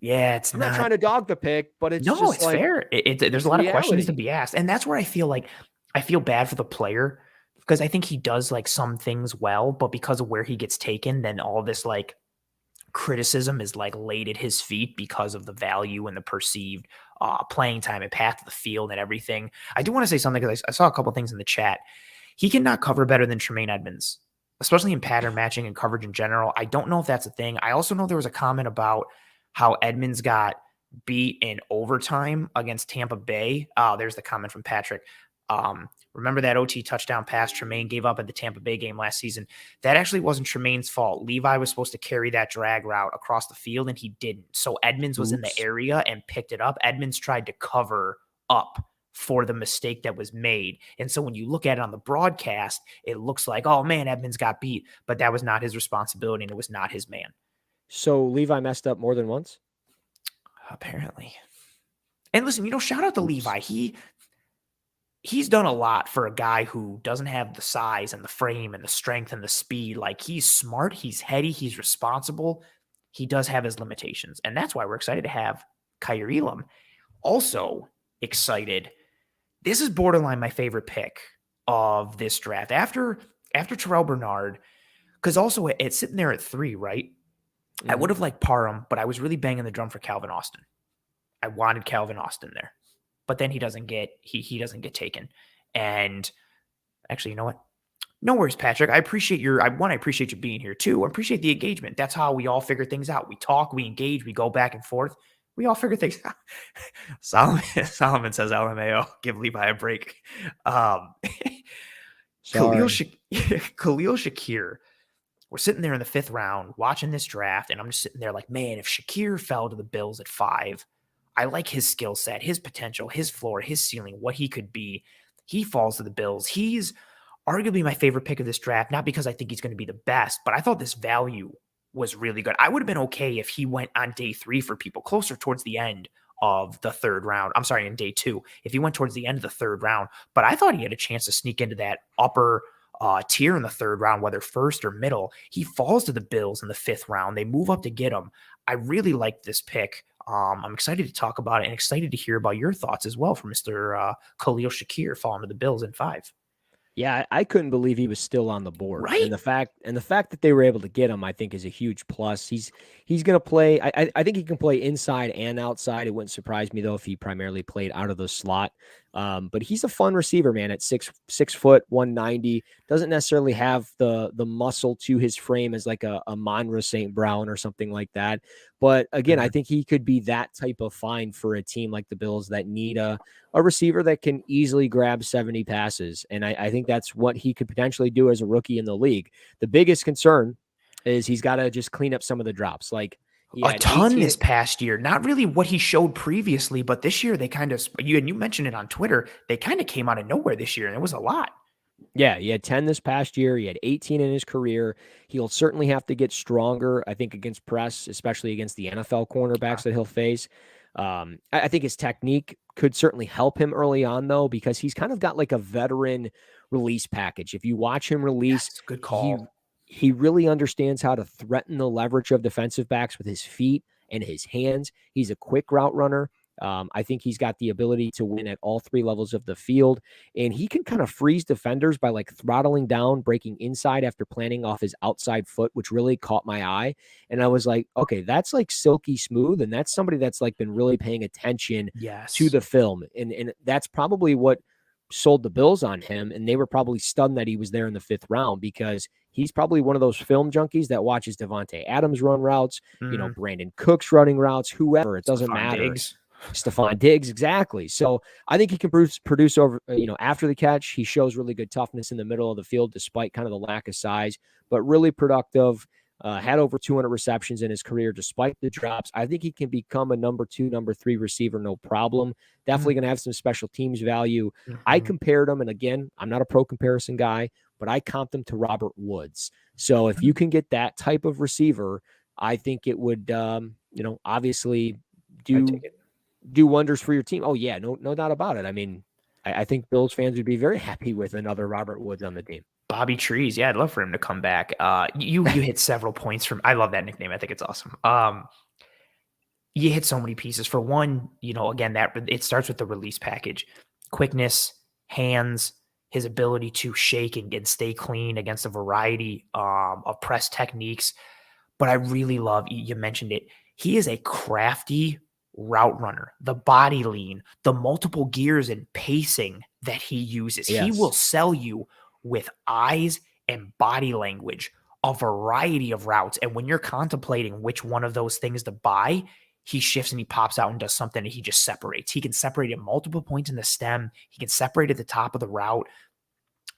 not trying to dog the pick, but it's fair. There's a lot of questions to be asked. And that's where I feel bad for the player, because I think he does like some things well, but because of where he gets taken, then all this like criticism is like laid at his feet because of the value and the perceived playing time and path to the field and everything. I do want to say something because I saw a couple things in the chat. He cannot cover better than Tremaine Edmonds, especially in pattern matching and coverage in general. I don't know if that's a thing. I also know there was a comment about how Edmonds got beat in overtime against Tampa Bay. There's the comment from Patrick. Remember that OT touchdown pass Tremaine gave up at the Tampa Bay game last season? That actually wasn't Tremaine's fault. Levi was supposed to carry that drag route across the field, and he didn't. So Edmonds was in the area and picked it up. Edmonds tried to cover up for the mistake that was made. And so when you look at it on the broadcast, it looks like, oh man, Edmonds got beat, but that was not his responsibility and it was not his man. So Levi messed up more than once? Apparently. And listen, shout out to Levi. he's done a lot for a guy who doesn't have the size and the frame and the strength and the speed. Like, he's smart, he's heady, he's responsible. He does have his limitations. And that's why we're excited to have Kaiir Elam. Also excited. This is borderline my favorite pick of this draft. After Terrel Bernard, because also it's sitting there at 3, right? I would have liked Parham, but I was really banging the drum for Calvin Austin. I wanted Calvin Austin there. But then he doesn't get taken. And actually, you know what? No worries, Patrick. I appreciate you being here too. I appreciate the engagement. That's how we all figure things out. We talk, we engage, we go back and forth. We all figure things out. Solomon says LMAO, give Levi a break. Khalil Shakir. We're sitting there in the 5th round watching this draft, and I'm just sitting there like, man, if Shakir fell to the Bills at 5, I like his skill set, his potential, his floor, his ceiling, what he could be. He falls to the Bills. He's arguably my favorite pick of this draft, not because I think he's going to be the best, but I thought this value was really good. I would have been okay if he went on day 3 for people, closer towards the end of the 3rd round. I'm sorry, in day 2, if he went towards the end of the 3rd round. But I thought he had a chance to sneak into that upper tier in the 3rd round, whether first or middle. He falls to the Bills in the 5th round. They move up to get him. I really like this pick. I'm excited to talk about it and excited to hear about your thoughts as well from Mr. Khalil Shakir falling to the Bills in 5. Yeah, I couldn't believe he was still on the board. Right? And the fact that they were able to get him, I think, is a huge plus. He's going to play. I think he can play inside and outside. It wouldn't surprise me though if he primarily played out of the slot. But he's a fun receiver, man. At 6 foot 190, doesn't necessarily have the muscle to his frame as like a Monra St. Brown or something like that. But again, I think he could be that type of find for a team like the Bills that need a receiver that can easily grab 70 passes. And I think that's what he could potentially do as a rookie in the league. The biggest concern is he's got to just clean up some of the drops. Like, a ton this past year. Not really what he showed previously, but this year they kind of, you mentioned it on Twitter, they kind of came out of nowhere this year, and it was a lot. Yeah, he had 10 this past year. He had 18 in his career. He'll certainly have to get stronger, I think, against press, especially against the NFL cornerbacks that he'll face. I think his technique could certainly help him early on, though, because he's kind of got like a veteran release package. If you watch him release, good call. He really understands how to threaten the leverage of defensive backs with his feet and his hands. He's a quick route runner. I think he's got the ability to win at all 3 levels of the field, and he can kind of freeze defenders by like throttling down, breaking inside after planting off his outside foot, which really caught my eye. And I was like, okay, that's like silky smooth. And that's somebody that's like been really paying attention to the film. And that's probably what sold the Bills on him. And they were probably stunned that he was there in the 5th round, because he's probably one of those film junkies that watches Devontae Adams run routes, Brandon Cooks running routes, whoever, it doesn't matter. Stephon Diggs, exactly. So I think he can produce over, after the catch. He shows really good toughness in the middle of the field, despite kind of the lack of size, but really productive. Had over 200 receptions in his career, despite the drops. I think he can become a number 2, number 3 receiver, no problem. Definitely going to have some special teams value. I compared him, and again, I'm not a pro comparison guy, but I comped him to Robert Woods. So if you can get that type of receiver, I think it would, obviously do wonders for your team. Oh yeah, no doubt about it. I mean, I think Bills fans would be very happy with another Robert Woods on the team. Bobby Trees. Yeah, I'd love for him to come back. You hit several points from, I love that nickname. I think it's awesome. You hit so many pieces. For one, again, that it starts with the release package, quickness, hands, his ability to shake and stay clean against a variety of press techniques. But I really love, you mentioned it, he is a crafty route runner, the body lean, the multiple gears and pacing that he uses. Yes. He will sell you with eyes and body language a variety of routes. And when you're contemplating which one of those things to buy, he shifts and he pops out and does something, and he just separates. He can separate at multiple points in the stem. He can separate at the top of the route.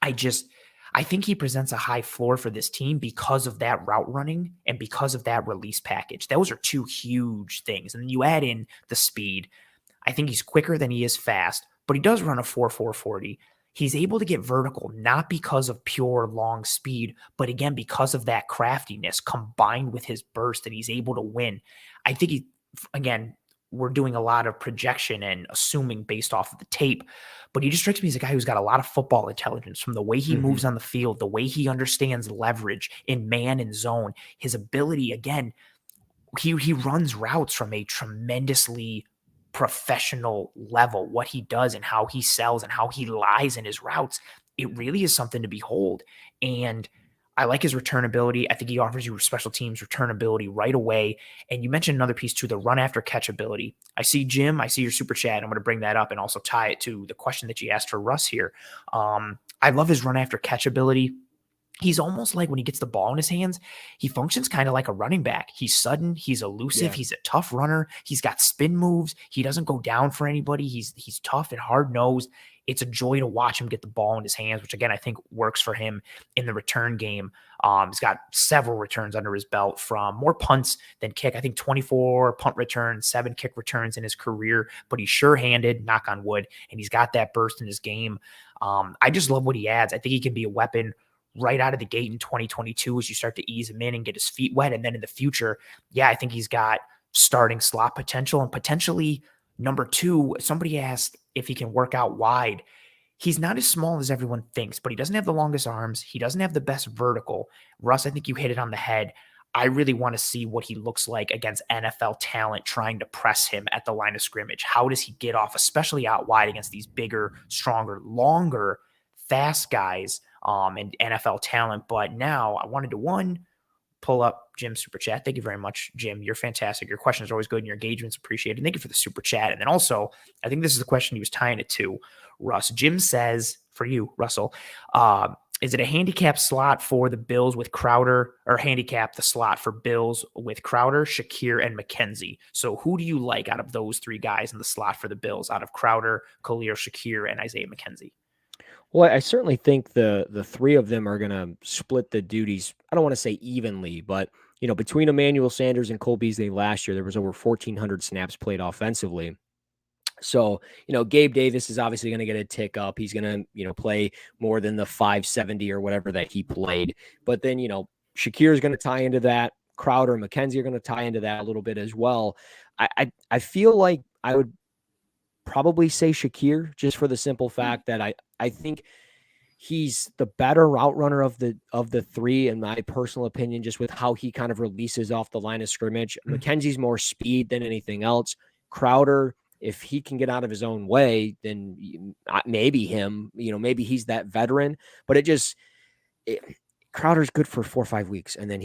I think he presents a high floor for this team because of that route running and because of that release package. Those are 2 huge things. And then you add in the speed. I think he's quicker than he is fast, but he does run a 4.40. He's able to get vertical, not because of pure long speed, but again, because of that craftiness combined with his burst, that he's able to win. I think again, we're doing a lot of projection and assuming based off of the tape, but he just strikes me as a guy who's got a lot of football intelligence from the way he moves on the field, the way he understands leverage in man and zone, his ability, again, he runs routes from a tremendously professional level. What he does and how he sells and how he lies in his routes, it really is something to behold. And I like his return ability. I think he offers you special teams return ability right away. And you mentioned another piece too, the run after catch ability. I see Jim, I see your super chat. I'm going to bring that up and also tie it to the question that you asked for Russ here. I love his run after catch ability. He's almost like when he gets the ball in his hands, he functions kind of like a running back. He's sudden, he's elusive, he's a tough runner. He's got spin moves. He doesn't go down for anybody. He's tough and hard-nosed. It's a joy to watch him get the ball in his hands, which again, I think works for him in the return game. He's got several returns under his belt from more punts than kick. I think 24 punt returns, 7 kick returns in his career, but he's sure-handed, knock on wood, and he's got that burst in his game. I just love what he adds. I think he can be a weapon right out of the gate in 2022 as you start to ease him in and get his feet wet. And then in the future, I think he's got starting slot potential and potentially number 2. Somebody asked if he can work out wide. He's not as small as everyone thinks, but he doesn't have the longest arms. He doesn't have the best vertical. Russ, I think you hit it on the head. I really want to see what he looks like against NFL talent trying to press him at the line of scrimmage. How does he get off, especially out wide against these bigger, stronger, longer, fast guys and NFL talent. But now I wanted to pull up Jim's super chat. Thank you very much, Jim. You're fantastic. Your questions are always good and your engagement's appreciated. Thank you for the super chat. And then also, I think this is the question he was tying it to, Russ. Jim says, for you, Russell, is it a handicap slot for the Bills with Crowder, or handicap the slot for Bills with Crowder, Shakir, and McKenzie? So who do you like out of those 3 guys in the slot for the Bills, out of Crowder, Khalil, Shakir, and Isaiah McKenzie? Well, I certainly think the 3 of them are going to split the duties. I don't want to say evenly, but between Emmanuel Sanders and Cole Beasley last year, there was over 1,400 snaps played offensively. So, Gabe Davis is obviously going to get a tick up. He's going to, play more than the 570 or whatever that he played. But then, Shakir is going to tie into that. Crowder and McKenzie are going to tie into that a little bit as well. I feel like I would probably say Shakir, just for the simple fact that I think he's the better route runner of the 3, in my personal opinion, just with how he kind of releases off the line of scrimmage. McKenzie's more speed than anything else. Crowder, if he can get out of his own way, then maybe him, maybe he's that veteran, but Crowder's good for 4 or 5 weeks. And then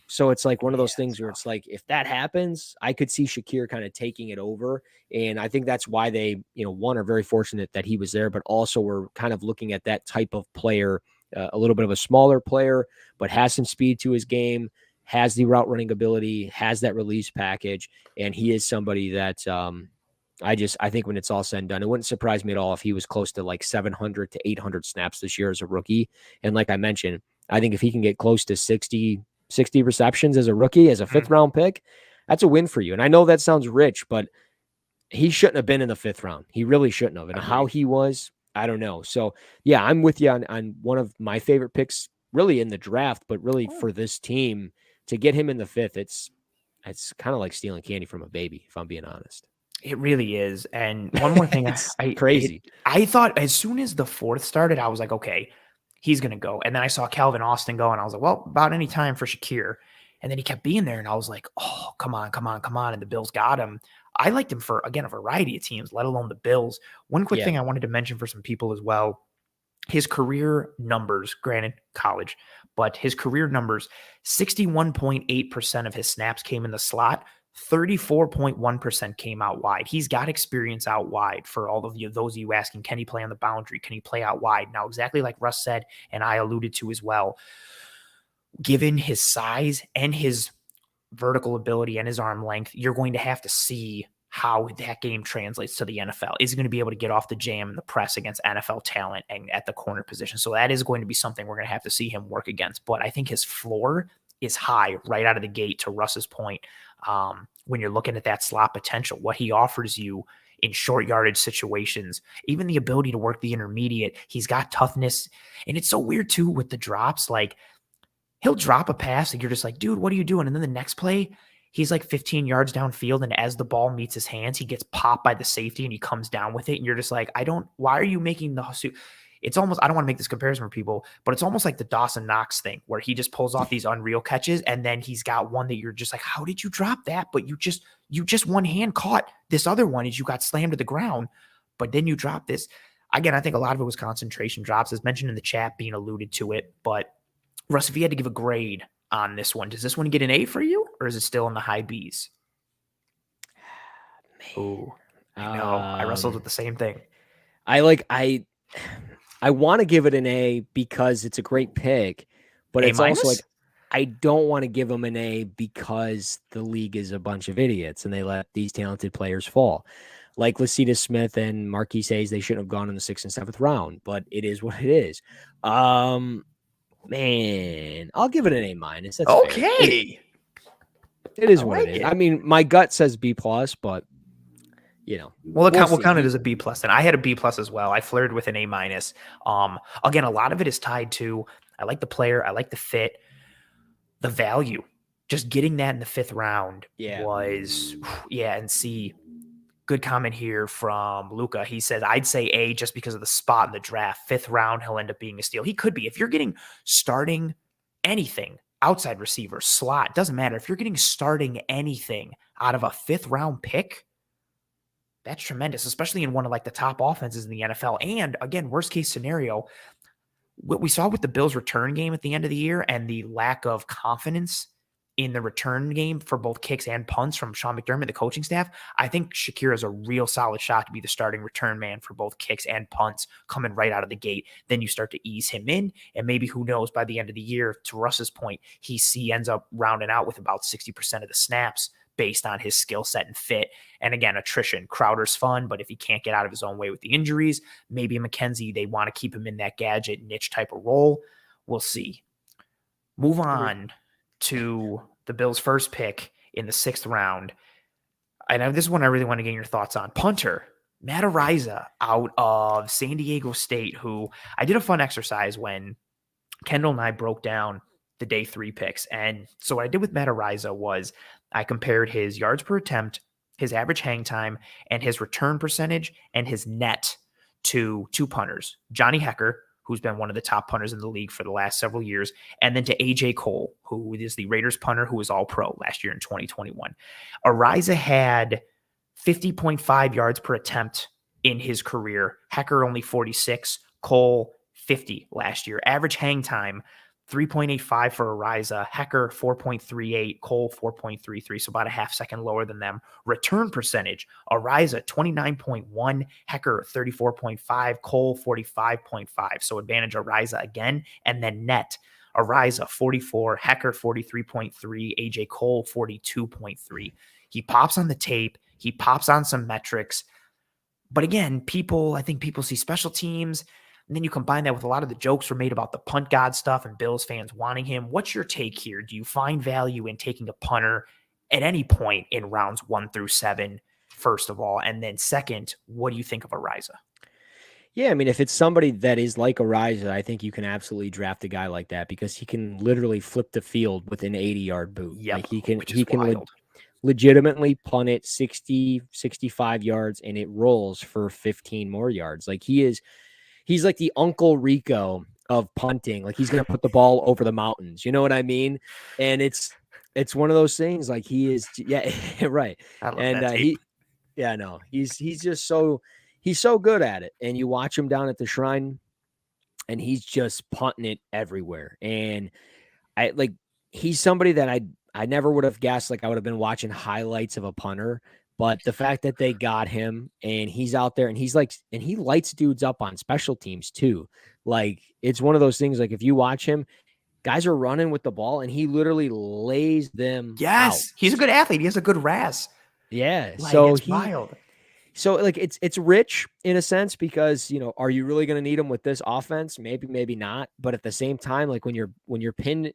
so it's like one of those things where it's like, if that happens, I could see Shakir kind of taking it over. And I think that's why they, one, are very fortunate that he was there, but also we're kind of looking at that type of player, a little bit of a smaller player, but has some speed to his game, has the route running ability, has that release package. And he is somebody that I think when it's all said and done, it wouldn't surprise me at all if he was close to like 700 to 800 snaps this year as a rookie. And like I mentioned, I think if he can get close to 60 receptions as a rookie, as a 5th round pick, that's a win for you. And I know that sounds rich, but he shouldn't have been in the 5th round. He really shouldn't have. And how he was, I don't know. So yeah, I'm with you on one of my favorite picks really in the draft, but really for this team to get him in the 5th, it's kind of like stealing candy from a baby, if I'm being honest. It really is. And one more thing, crazy. I thought as soon as the 4th started, I was like, okay, he's going to go. And then I saw Calvin Austin go, and I was like, well, about any time for Shakir. And then he kept being there, and I was like, oh, come on. And the Bills got him. I liked him for, again, a variety of teams, let alone the Bills. One quick thing I wanted to mention for some people as well, his career numbers, granted college, but his career numbers, 61.8% of his snaps came in the slot. 34.1% came out wide. He's got experience out wide. For all of you, those of you asking, can he play on the boundary? Can he play out wide? Now, exactly like Russ said, and I alluded to as well, given his size and his vertical ability and his arm length, you're going to have to see how that game translates to the NFL. Is he going to be able to get off the jam and the press against NFL talent and at the corner position? So that is going to be something we're going to have to see him work against. But I think his floor is high right out of the gate, to Russ's point. When you're looking at that slot potential, what he offers you in short yardage situations, even the ability to work the intermediate, he's got toughness. And it's so weird too with the drops. Like, he'll drop a pass and you're just like, dude, what are you doing? And then the next play, he's like 15 yards downfield, and as the ball meets his hands, he gets popped by the safety and he comes down with it. And you're just like, why are you making the suit? It's almost, I don't want to make this comparison for people, but it's almost like the Dawson Knox thing where he just pulls off these unreal catches. And then he's got one that you're just like, how did you drop that? But you just one hand caught this other one as you got slammed to the ground, but then you drop this. Again, I think a lot of it was concentration drops, as mentioned in the chat, being alluded to it. But Russ, if you had to give a grade on this one, does this one get an A for you, or is it still in the high B's? Oh, I know. I wrestled with the same thing. I want to give it an A because it's a great pick, but it's also like I don't want to give them an A because the league is a bunch of idiots and they let these talented players fall. Like Lacita Smith and Marquise Hayes, they shouldn't have gone in the 6th and 7th round, but it is what it is. Man, I'll give it an A-. That's okay. It is what it is. I mean, my gut says B+, but we'll count it as a B+. And I had a B+ as well. I flirted with an A-. Again, a lot of it is tied to, I like the player, I like the fit, the value. Just getting that in the 5th round was, and C. Good comment here from Luca. He says, I'd say A just because of the spot in the draft. 5th round, he'll end up being a steal. He could be. If you're getting starting anything, outside receiver, slot, doesn't matter. If you're getting starting anything out of a 5th round pick, that's tremendous, especially in one of like the top offenses in the NFL. And again, worst case scenario, what we saw with the Bills return game at the end of the year and the lack of confidence in the return game for both kicks and punts from Sean McDermott, the coaching staff, I think Shakir is a real solid shot to be the starting return man for both kicks and punts coming right out of the gate. Then you start to ease him in, and maybe who knows, by the end of the year, to Russ's point, he ends up rounding out with about 60% of the snaps based on his skill set and fit. And again, attrition. Crowder's fun, but if he can't get out of his own way with the injuries, maybe McKenzie, they want to keep him in that gadget niche type of role. We'll see. Move on to the Bills' first pick in the 6th round. I know this is one I really want to get your thoughts on. Punter, Matt Araiza out of San Diego State, who I did a fun exercise when Kendall and I broke down the day 3 picks. And so what I did with Matt Araiza was I compared his yards per attempt, his average hang time, and his return percentage and his net to 2 punters, Johnny Hekker, who's been one of the top punters in the league for the last several years, and then to AJ Cole, who is the Raiders punter who was all pro last year in 2021. Araiza had 50.5 yards per attempt in his career. Hekker only 46, Cole 50 last year. Average hang time, 3.85 for Araiza, Hekker 4.38, Cole 4.33, so about a half second lower than them. Return percentage, Araiza 29.1, Hekker 34.5, Cole 45.5, so advantage Araiza again. And then net, Araiza 44, Hekker 43.3, AJ Cole 42.3. He pops on the tape, he pops on some metrics, but again, I think people see special teams. And then you combine that with a lot of the jokes were made about the punt god stuff and Bills fans wanting him. What's your take here? Do you find value in taking a punter at any point in rounds 1 through 7, first of all? And then second, what do you think of Araiza? Yeah, I mean, if it's somebody that is like Araiza, I think you can absolutely draft a guy like that because he can literally flip the field with an 80-yard boot. Yep, like he can legitimately punt it 60, 65 yards, and it rolls for 15 more yards. Like he's like the Uncle Rico of punting. Like he's going to put the ball over the mountains. You know what I mean? And it's one of those things like he is. Yeah. Right. I love that tape. He's just he's so good at it. And you watch him down at the Shrine and he's just punting it everywhere. And he's somebody that I never would have guessed. Like I would have been watching highlights of a punter. But the fact that they got him and he's out there and he lights dudes up on special teams too. Like it's one of those things, like if you watch him, guys are running with the ball and he literally lays them out. He's a good athlete. He has a good RAS. Yeah. Like, so it's wild. So like it's rich in a sense because, are you really going to need him with this offense? Maybe, maybe not. But at the same time, like when you're pinned,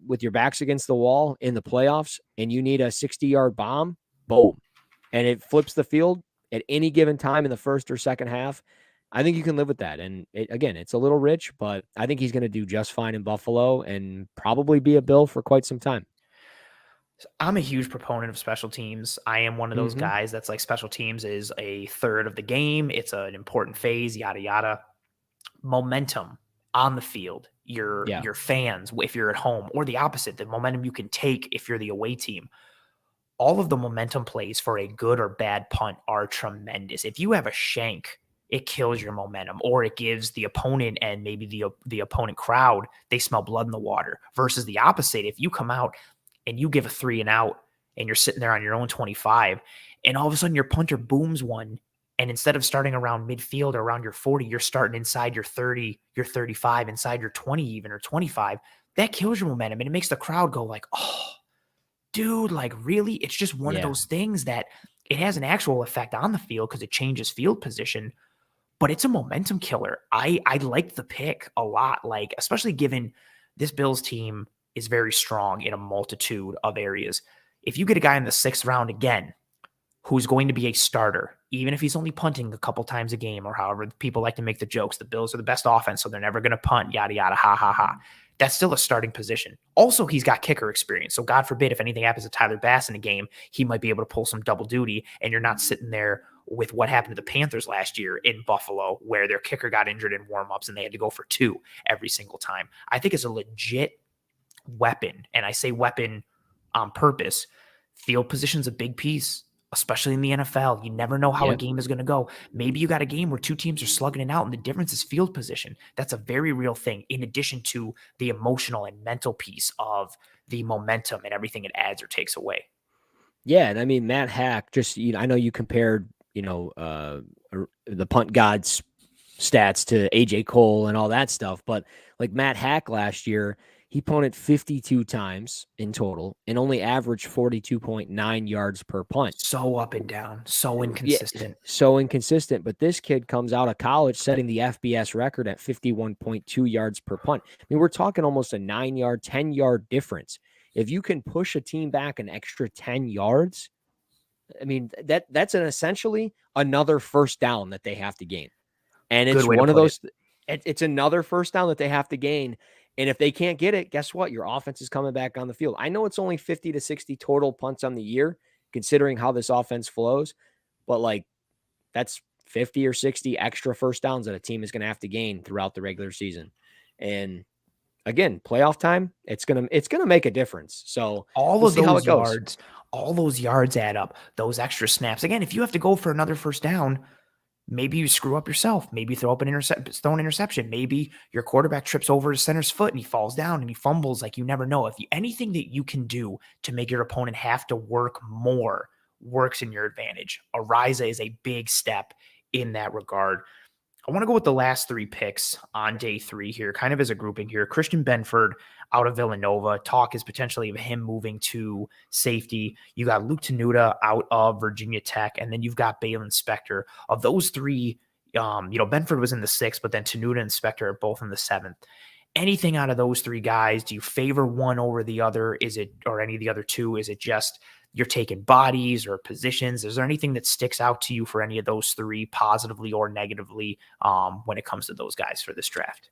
with your backs against the wall in the playoffs and you need a 60-yard bomb, boom. And it flips the field at any given time in the first or second half, I think you can live with that. And it's a little rich, but I think he's going to do just fine in Buffalo and probably be a Bill for quite some time. I'm a huge proponent of special teams. I am one of those Mhm. guys that's like special teams is a third of the game. It's an important phase, yada yada. Momentum on the field, Yeah. your fans, if you're at home, or the opposite, the momentum you can take if you're the away team. All of the momentum plays for a good or bad punt are tremendous. If you have a shank, it kills your momentum, or it gives the opponent and maybe the opponent crowd, they smell blood in the water. Versus the opposite, if you come out and you give a 3 and out and you're sitting there on your own 25, and all of a sudden your punter booms one, and instead of starting around midfield or around your 40, you're starting inside your 30, your 35, inside your 20 even, or 25, that kills your momentum, and it makes the crowd go like, oh, dude, like, really? It's just one of Yeah. those things that it has an actual effect on the field because it changes field position, but it's a momentum killer. I like the pick a lot, like, especially given this Bills team is very strong in a multitude of areas. If you get a guy in the 6th round again who's going to be a starter, even if he's only punting a couple times a game, or however people like to make the jokes, the Bills are the best offense, so they're never going to punt, yada, yada, ha, ha, ha. That's still a starting position. Also, he's got kicker experience. So God forbid if anything happens to Tyler Bass in a game, he might be able to pull some double duty, and you're not sitting there with what happened to the Panthers last year in Buffalo, where their kicker got injured in warmups and they had to go for 2 every single time. I think it's a legit weapon, and I say weapon on purpose. Field position's a big piece, especially in the NFL. You never know how a Yep. game is going to go. Maybe you got a game where 2 teams are slugging it out and the difference is field position. That's a very real thing, in addition to the emotional and mental piece of the momentum and everything it adds or takes away. Yeah, and I mean Matt Hack. Just I know you compared the punt gods stats to AJ Cole and all that stuff, but like Matt Hack last year, he punted 52 times in total and only averaged 42.9 yards per punt. So up and down, so Yeah, inconsistent. so inconsistent. But this kid comes out of college setting the FBS record at 51.2 yards per punt. I mean, we're talking almost a 9-yard, 10-yard difference. If you can push a team back an extra 10 yards, I mean, that's essentially another first down that they have to gain. And Good it's way to one of put it. those, it's another first down that they have to gain. And if they can't get it, guess what? Your offense is coming back on the field. I know it's only 50 to 60 total punts on the year, considering how this offense flows, but like that's 50 or 60 extra first downs that a team is going to have to gain throughout the regular season. And again, playoff time, it's gonna make a difference. So All we'll of see how it those goes. yards, all those yards add up. Those extra snaps. Again, if you have to go for another first down, maybe you screw up yourself. Maybe you throw an interception. Maybe your quarterback trips over his center's foot and he falls down and he fumbles. Like, you never know. If anything that you can do to make your opponent have to work more works in your advantage, Araiza is a big step in that regard. I want to go with the last 3 picks on day 3 here, kind of as a grouping here. Christian Benford out of Villanova. Talk is potentially of him moving to safety. You got Luke Tenuta out of Virginia Tech, and then you've got Baylon Spector. Of those 3, Benford was in the 6th, but then Tenuta and Spector are both in the 7th. Anything out of those 3 guys, do you favor one over the other? Is it, or any of the other 2? Is it just you're taking bodies or positions? Is there anything that sticks out to you for any of those 3, positively or negatively, when it comes to those guys for this draft?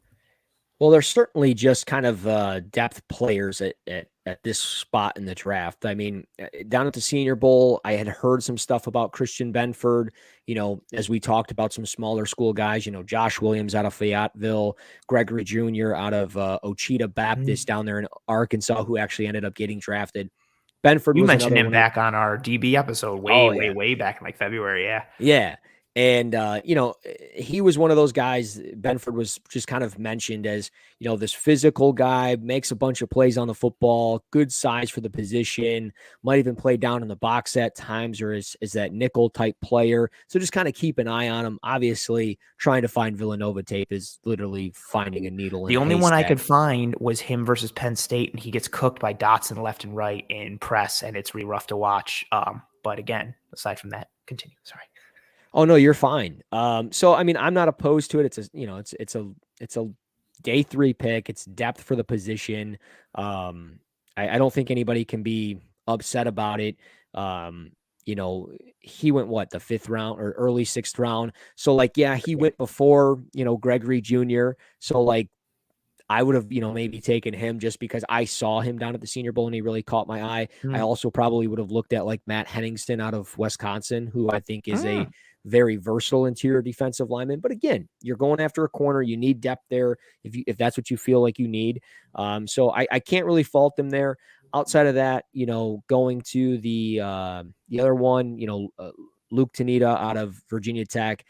Well, there's certainly just kind of depth players at this spot in the draft. I mean, down at the Senior Bowl, I had heard some stuff about Christian Benford, as we talked about some smaller school guys, Josh Williams out of Fayetteville, Gregory Jr. out of Ochita Baptist down there in Arkansas, who actually ended up getting drafted. Benford You was mentioned another him one of, back on our DB episode way, oh, way, yeah. way back in like February. Yeah. Yeah. And, he was one of those guys. Benford was just kind of mentioned as, this physical guy, makes a bunch of plays on the football, good size for the position, might even play down in the box at times, or is that nickel type player. So just kind of keep an eye on him. Obviously, trying to find Villanova tape is literally finding a needle in The a only one I haystack. could find was him versus Penn State, and he gets cooked by Dotson left and right in press, and it's really rough to watch. But again, aside from that, continue. Sorry. Oh no, you're fine. So I mean, I'm not opposed to it. It's a day 3 pick. It's depth for the position. I don't think anybody can be upset about it. You know, he went what, the 5th round or early 6th round. So like, yeah, he went before, Gregory Jr. So like, I would have, maybe taken him just because I saw him down at the Senior Bowl and he really caught my eye. I Mm. also probably would have looked at like Matt Henningsen out of Wisconsin, who I think is a Mm. very versatile interior defensive lineman. But again, you're going after a corner. You need depth there if that's what you feel like you need. So I can't really fault them there. Outside of that, going to the other one, Luke Tenuta out of Virginia Tech.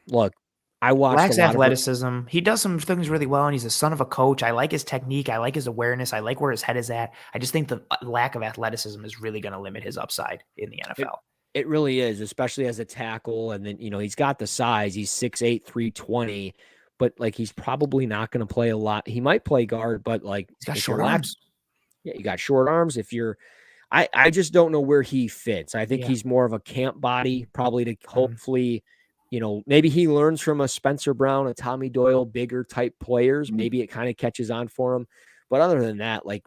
Look, I watched a Lacks lot of athleticism. He does some things really well, and he's a son of a coach. I like his technique. I like his awareness. I like where his head is at. I just think the lack of athleticism is really going to limit his upside in the NFL. It really is, especially as a tackle. And then, he's got the size. He's 6'8", 320, but like he's probably not going to play a lot. He might play guard, but like He's got if short you're arms. yeah, you got short arms. I just don't know where he fits. I think Yeah. he's more of a camp body, probably to Mhm. hopefully, maybe he learns from a Spencer Brown, a Tommy Doyle, bigger type players. Maybe it kind of catches on for him. But other than that, like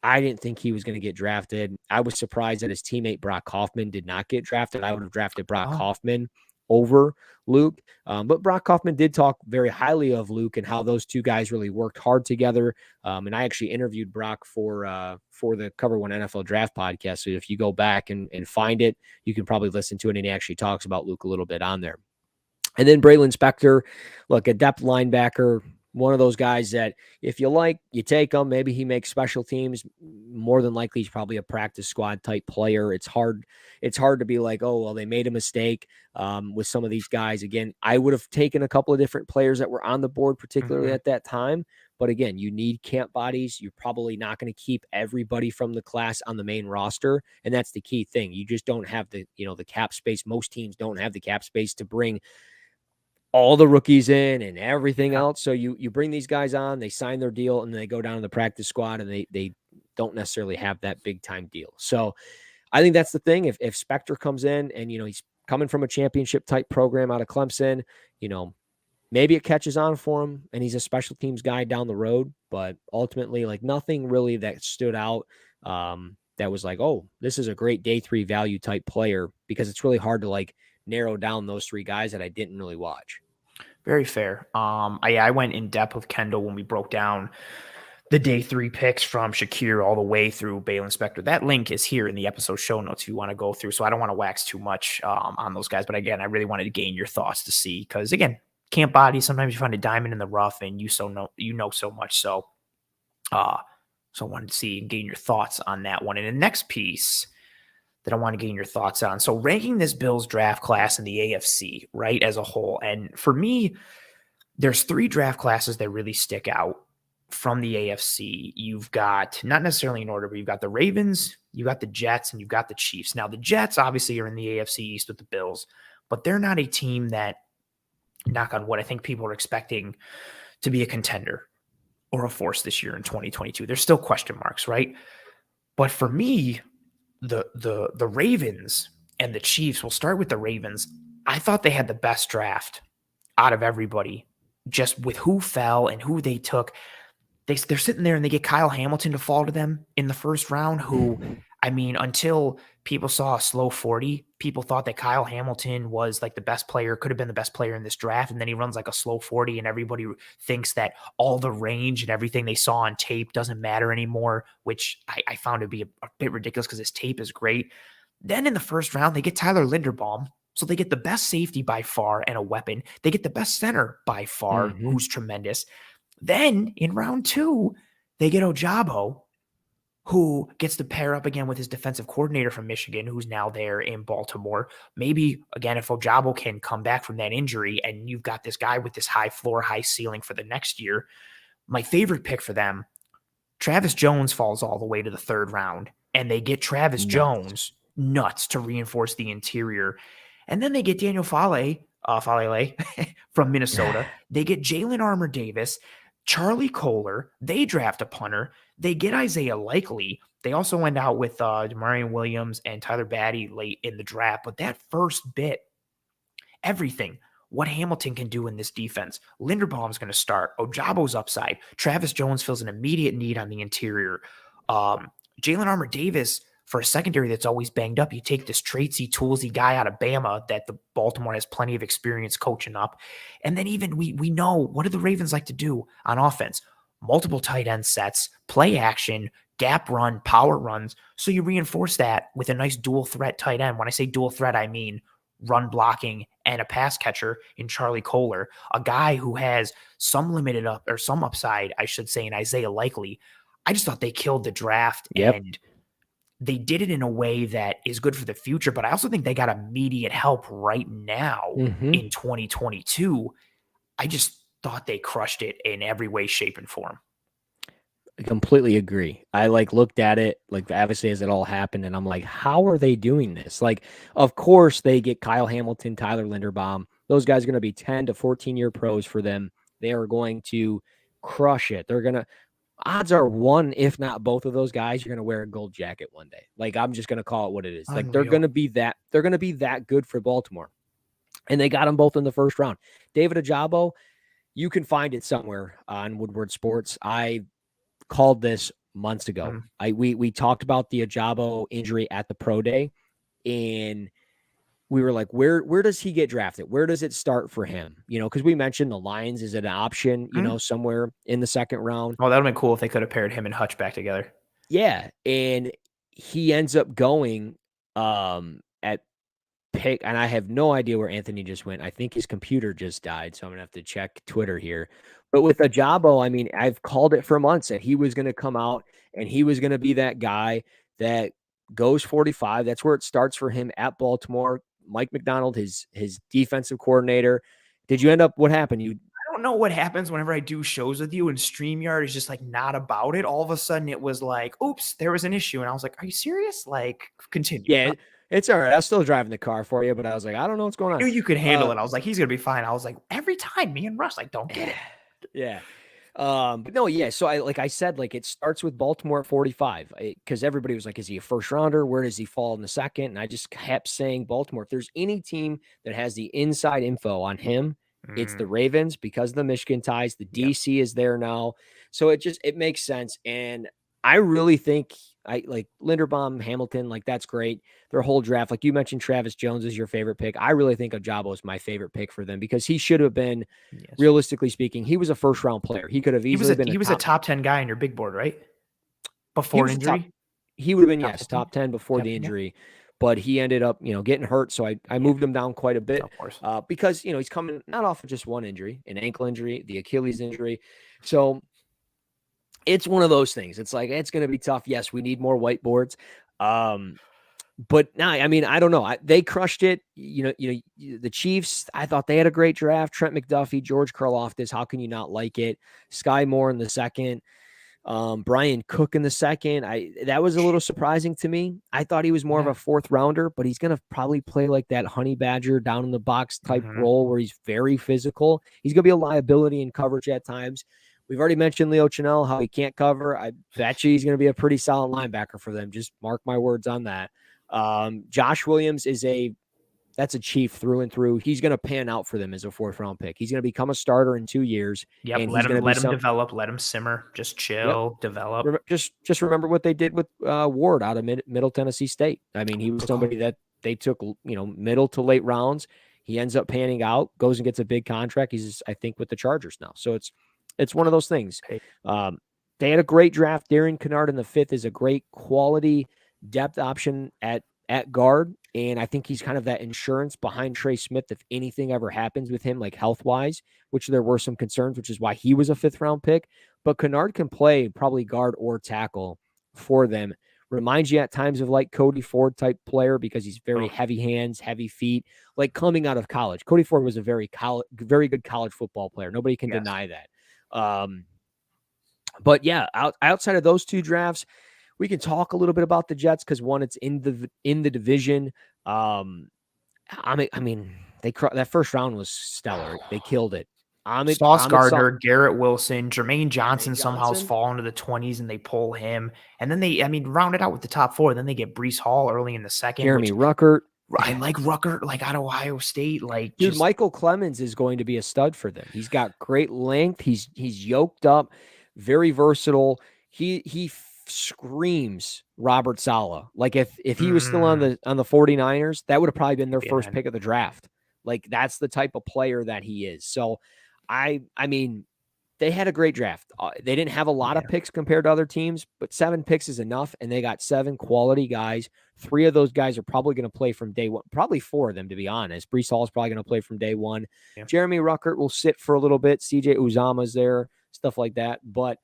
I didn't think he was going to get drafted. I was surprised that his teammate Brock Hoffman did not get drafted. I would have drafted Brock Oh, Hoffman over Luke. But Brock Hoffman did talk very highly of Luke and how those two guys really worked hard together. And I actually interviewed Brock for the Cover One NFL Draft podcast. So if you go back and find it, you can probably listen to it. And he actually talks about Luke a little bit on there. And then Braylon Spector, look, a depth linebacker, one of those guys that if you like, you take him. Maybe he makes special teams. More than likely, he's probably a practice squad type player. It's hard to be like, oh, well, they made a mistake with some of these guys. Again, I would have taken a couple of different players that were on the board, particularly at that time. But again, you need camp bodies. You're probably not going to keep everybody from the class on the main roster. And that's the key thing. You just don't have the cap space. Most teams don't have the cap space to bring all the rookies in and everything else. So you bring these guys on, they sign their deal, and they go down to the practice squad, and they don't necessarily have that big time deal. So I think that's the thing. If Spector comes in and he's coming from a championship type program out of Clemson, maybe it catches on for him and he's a special teams guy down the road. But ultimately, like nothing really that stood out that was like, oh, this is a great day 3 value type player, because it's really hard to like narrow down those 3 guys that I didn't really watch. Very fair. I went in depth with Kendall when we broke down the day 3 picks from Shakir all the way through Baylon Spector. That link is here in the episode show notes if you want to go through. So I don't want to wax too much on those guys. But again, I really wanted to gain your thoughts to see, because again, camp body, sometimes you find a diamond in the rough and you know so much. So I wanted to see and gain your thoughts on that one. And the next piece that I want to gain your thoughts on. So ranking this Bills draft class in the AFC, right, as a whole. And for me, there's 3 draft classes that really stick out from the AFC. You've got, not necessarily in order, but you've got the Ravens, you've got the Jets, and you've got the Chiefs. Now, the Jets obviously are in the AFC East with the Bills, but they're not a team that, knock on wood, I think people are expecting to be a contender or a force this year in 2022. There's still question marks, right? But for me, the Ravens and the Chiefs, we'll start with the Ravens. I thought they had the best draft out of everybody, just with who fell and who they took. They're sitting there and they get Kyle Hamilton to fall to them in the first round, who, I mean, until people saw a slow 40, people thought that Kyle Hamilton was like the best player, could have been the best player in this draft. And then he runs like a slow 40 and everybody thinks that all the range and everything they saw on tape doesn't matter anymore, which I found to be a bit ridiculous because his tape is great. Then in the first round, they get Tyler Linderbaum. So they get the best safety by far and a weapon. They get the best center by far, who's tremendous. Then in round 2, they get Ojabo, who gets to pair up again with his defensive coordinator from Michigan, who's now there in Baltimore. Maybe, again, if Ojabo can come back from that injury and you've got this guy with this high floor, high ceiling for the next year. My favorite pick for them, Travis Jones falls all the way to the 3rd round, and they get Travis Jones nuts to reinforce the interior. And then they get Daniel Falele from Minnesota. They get Jalen Armour-Davis, Charlie Kohler. They draft a punter. They get Isaiah Likely. They also went out with Demarion Williams and Tyler Batty late in the draft. But that first bit, everything, what Hamilton can do in this defense. Linderbaum's going to start. Ojabo's upside. Travis Jones fills an immediate need on the interior. Jalen Armour-Davis for a secondary that's always banged up, you take this traitsy, toolsy guy out of Bama that the Baltimore has plenty of experience coaching up. And then even we know, what do the Ravens like to do on offense? Multiple tight end sets, play action, gap run, power runs. So you reinforce that with a nice dual threat tight end. When I say dual threat, I mean run blocking and a pass catcher in Charlie Kohler, a guy who has some limited up or some upside, I should say, in Isaiah Likely. I just thought they killed the draft, and they did it in a way that is good for the future. But I also think they got immediate help right now in 2022. I just thought they crushed it in every way, shape, and form. I completely agree. I looked at it obviously as it all happened, and I'm like, how are they doing this? Like, of course they get Kyle Hamilton, Tyler Linderbaum. Those guys are going to be 10 to 14-year pros for them. They are going to crush it. They're going to, odds are one, if not both of those guys, you're going to wear a gold jacket one day. Like, I'm just going to call it what it is. Like, they're going to be that good for Baltimore. And they got them both in the first round. David Ojabo, you can find it somewhere on Woodward Sports. I called this months ago. We talked about the Ojabo injury at the pro day, and we were like, where does he get drafted? Where does it start for him? Because we mentioned the Lions is an option, somewhere in the second round. Oh, that would have been cool if they could have paired him and Hutch back together. Yeah, and he ends up going at pick, and I have no idea where Anthony just went. I think his computer just died, so I'm gonna have to check Twitter here. But with Ojabo, I mean, I've called it for months that he was going to come out and he was going to be that guy that goes 45. That's where it starts for him at Baltimore. Mike McDonald, his defensive coordinator. Did you end up, what happened? I don't know what happens whenever I do shows with you and StreamYard is just like not about it. All of a sudden it was like, oops, there was an issue. And I was like, are you serious? Like, continue. Yeah, it's all right. I was still driving the car for you, but I was like, I don't know what's going on. I knew you could handle it. I was like, he's going to be fine. I was like, every time me and Russ, like, don't get it. Yeah. But no, yeah. So I said, it starts with Baltimore at 45 because everybody was like, is he a first rounder? Where does he fall in the second? And I just kept saying Baltimore. If there's any team that has the inside info on him, it's the Ravens because of the Michigan ties. The DC is there now. So it makes sense. And I really think Linderbaum, Hamilton, that's great. Their whole draft, like you mentioned, Travis Jones is your favorite pick. I really think Ojabo is my favorite pick for them because he should have been, realistically speaking, he was a first round player. He could have easily been. He was a top 10 guy on your big board, right? Before injury, he would have been top 10 before the injury, but he ended up getting hurt. So I moved him down quite a bit because he's coming not off of just one injury, an ankle injury, the Achilles injury, so. It's one of those things. It's like, it's going to be tough. Yes, we need more whiteboards. But now, I mean, I don't know. They crushed it. The Chiefs, I thought they had a great draft. Trent McDuffie, George Karlaftis. How can you not like it? Sky Moore in the second. Brian Cook in the second. That was a little surprising to me. I thought he was more of a fourth rounder, but he's going to probably play like that honey badger down in the box type role where he's very physical. He's going to be a liability in coverage at times. We've already mentioned Leo Chenal, how he can't cover. I bet you he's going to be a pretty solid linebacker for them. Just mark my words on that. Josh Williams that's a Chief through and through. He's going to pan out for them as a fourth round pick. He's going to become a starter in 2 years. Yep. And let him develop. Let him simmer. Just chill. Develop. Just remember what they did with Ward out of Middle Tennessee State. I mean, he was somebody that they took middle to late rounds. He ends up panning out, goes and gets a big contract. He's I think with the Chargers now. So it's one of those things. They had a great draft. Darian Kennard in the 5th is a great quality depth option at guard. And I think he's kind of that insurance behind Trey Smith if anything ever happens with him, like health-wise, which there were some concerns, which is why he was a 5th-round pick. But Kennard can play probably guard or tackle for them. Reminds you at times of like Cody Ford type player because he's very heavy hands, heavy feet, like coming out of college. Cody Ford was a very good college football player. Nobody can deny that. But yeah, outside of those 2 drafts, we can talk a little bit about the Jets because one, it's in the division. I mean, that first round was stellar. They killed it. Sauce Gardner, Garrett Wilson, Jermaine Johnson somehow's fall into the 20s and they pull him. And then round it out with the top 4. Then they get Breece Hall early in the second. Jeremy Ruckert. I like Ruckert, out of Ohio State. Dude, Michael Clemens is going to be a stud for them. He's got great length. He's yoked up, very versatile. He screams Robert Saleh. Like if he was still on Mm, the 49ers, that would have probably been their be first an- pick of the draft. Like that's the type of player that he is. So I mean, they had a great draft. They didn't have a lot yeah. of picks compared to other teams, but 7 picks is enough, and they got 7 quality guys. 3 of those guys are probably going to play from day one. Probably 4 of them, to be honest. Brees Hall is probably going to play from day one. Yeah. Jeremy Ruckert will sit for a little bit. CJ Uzama's there, stuff like that. But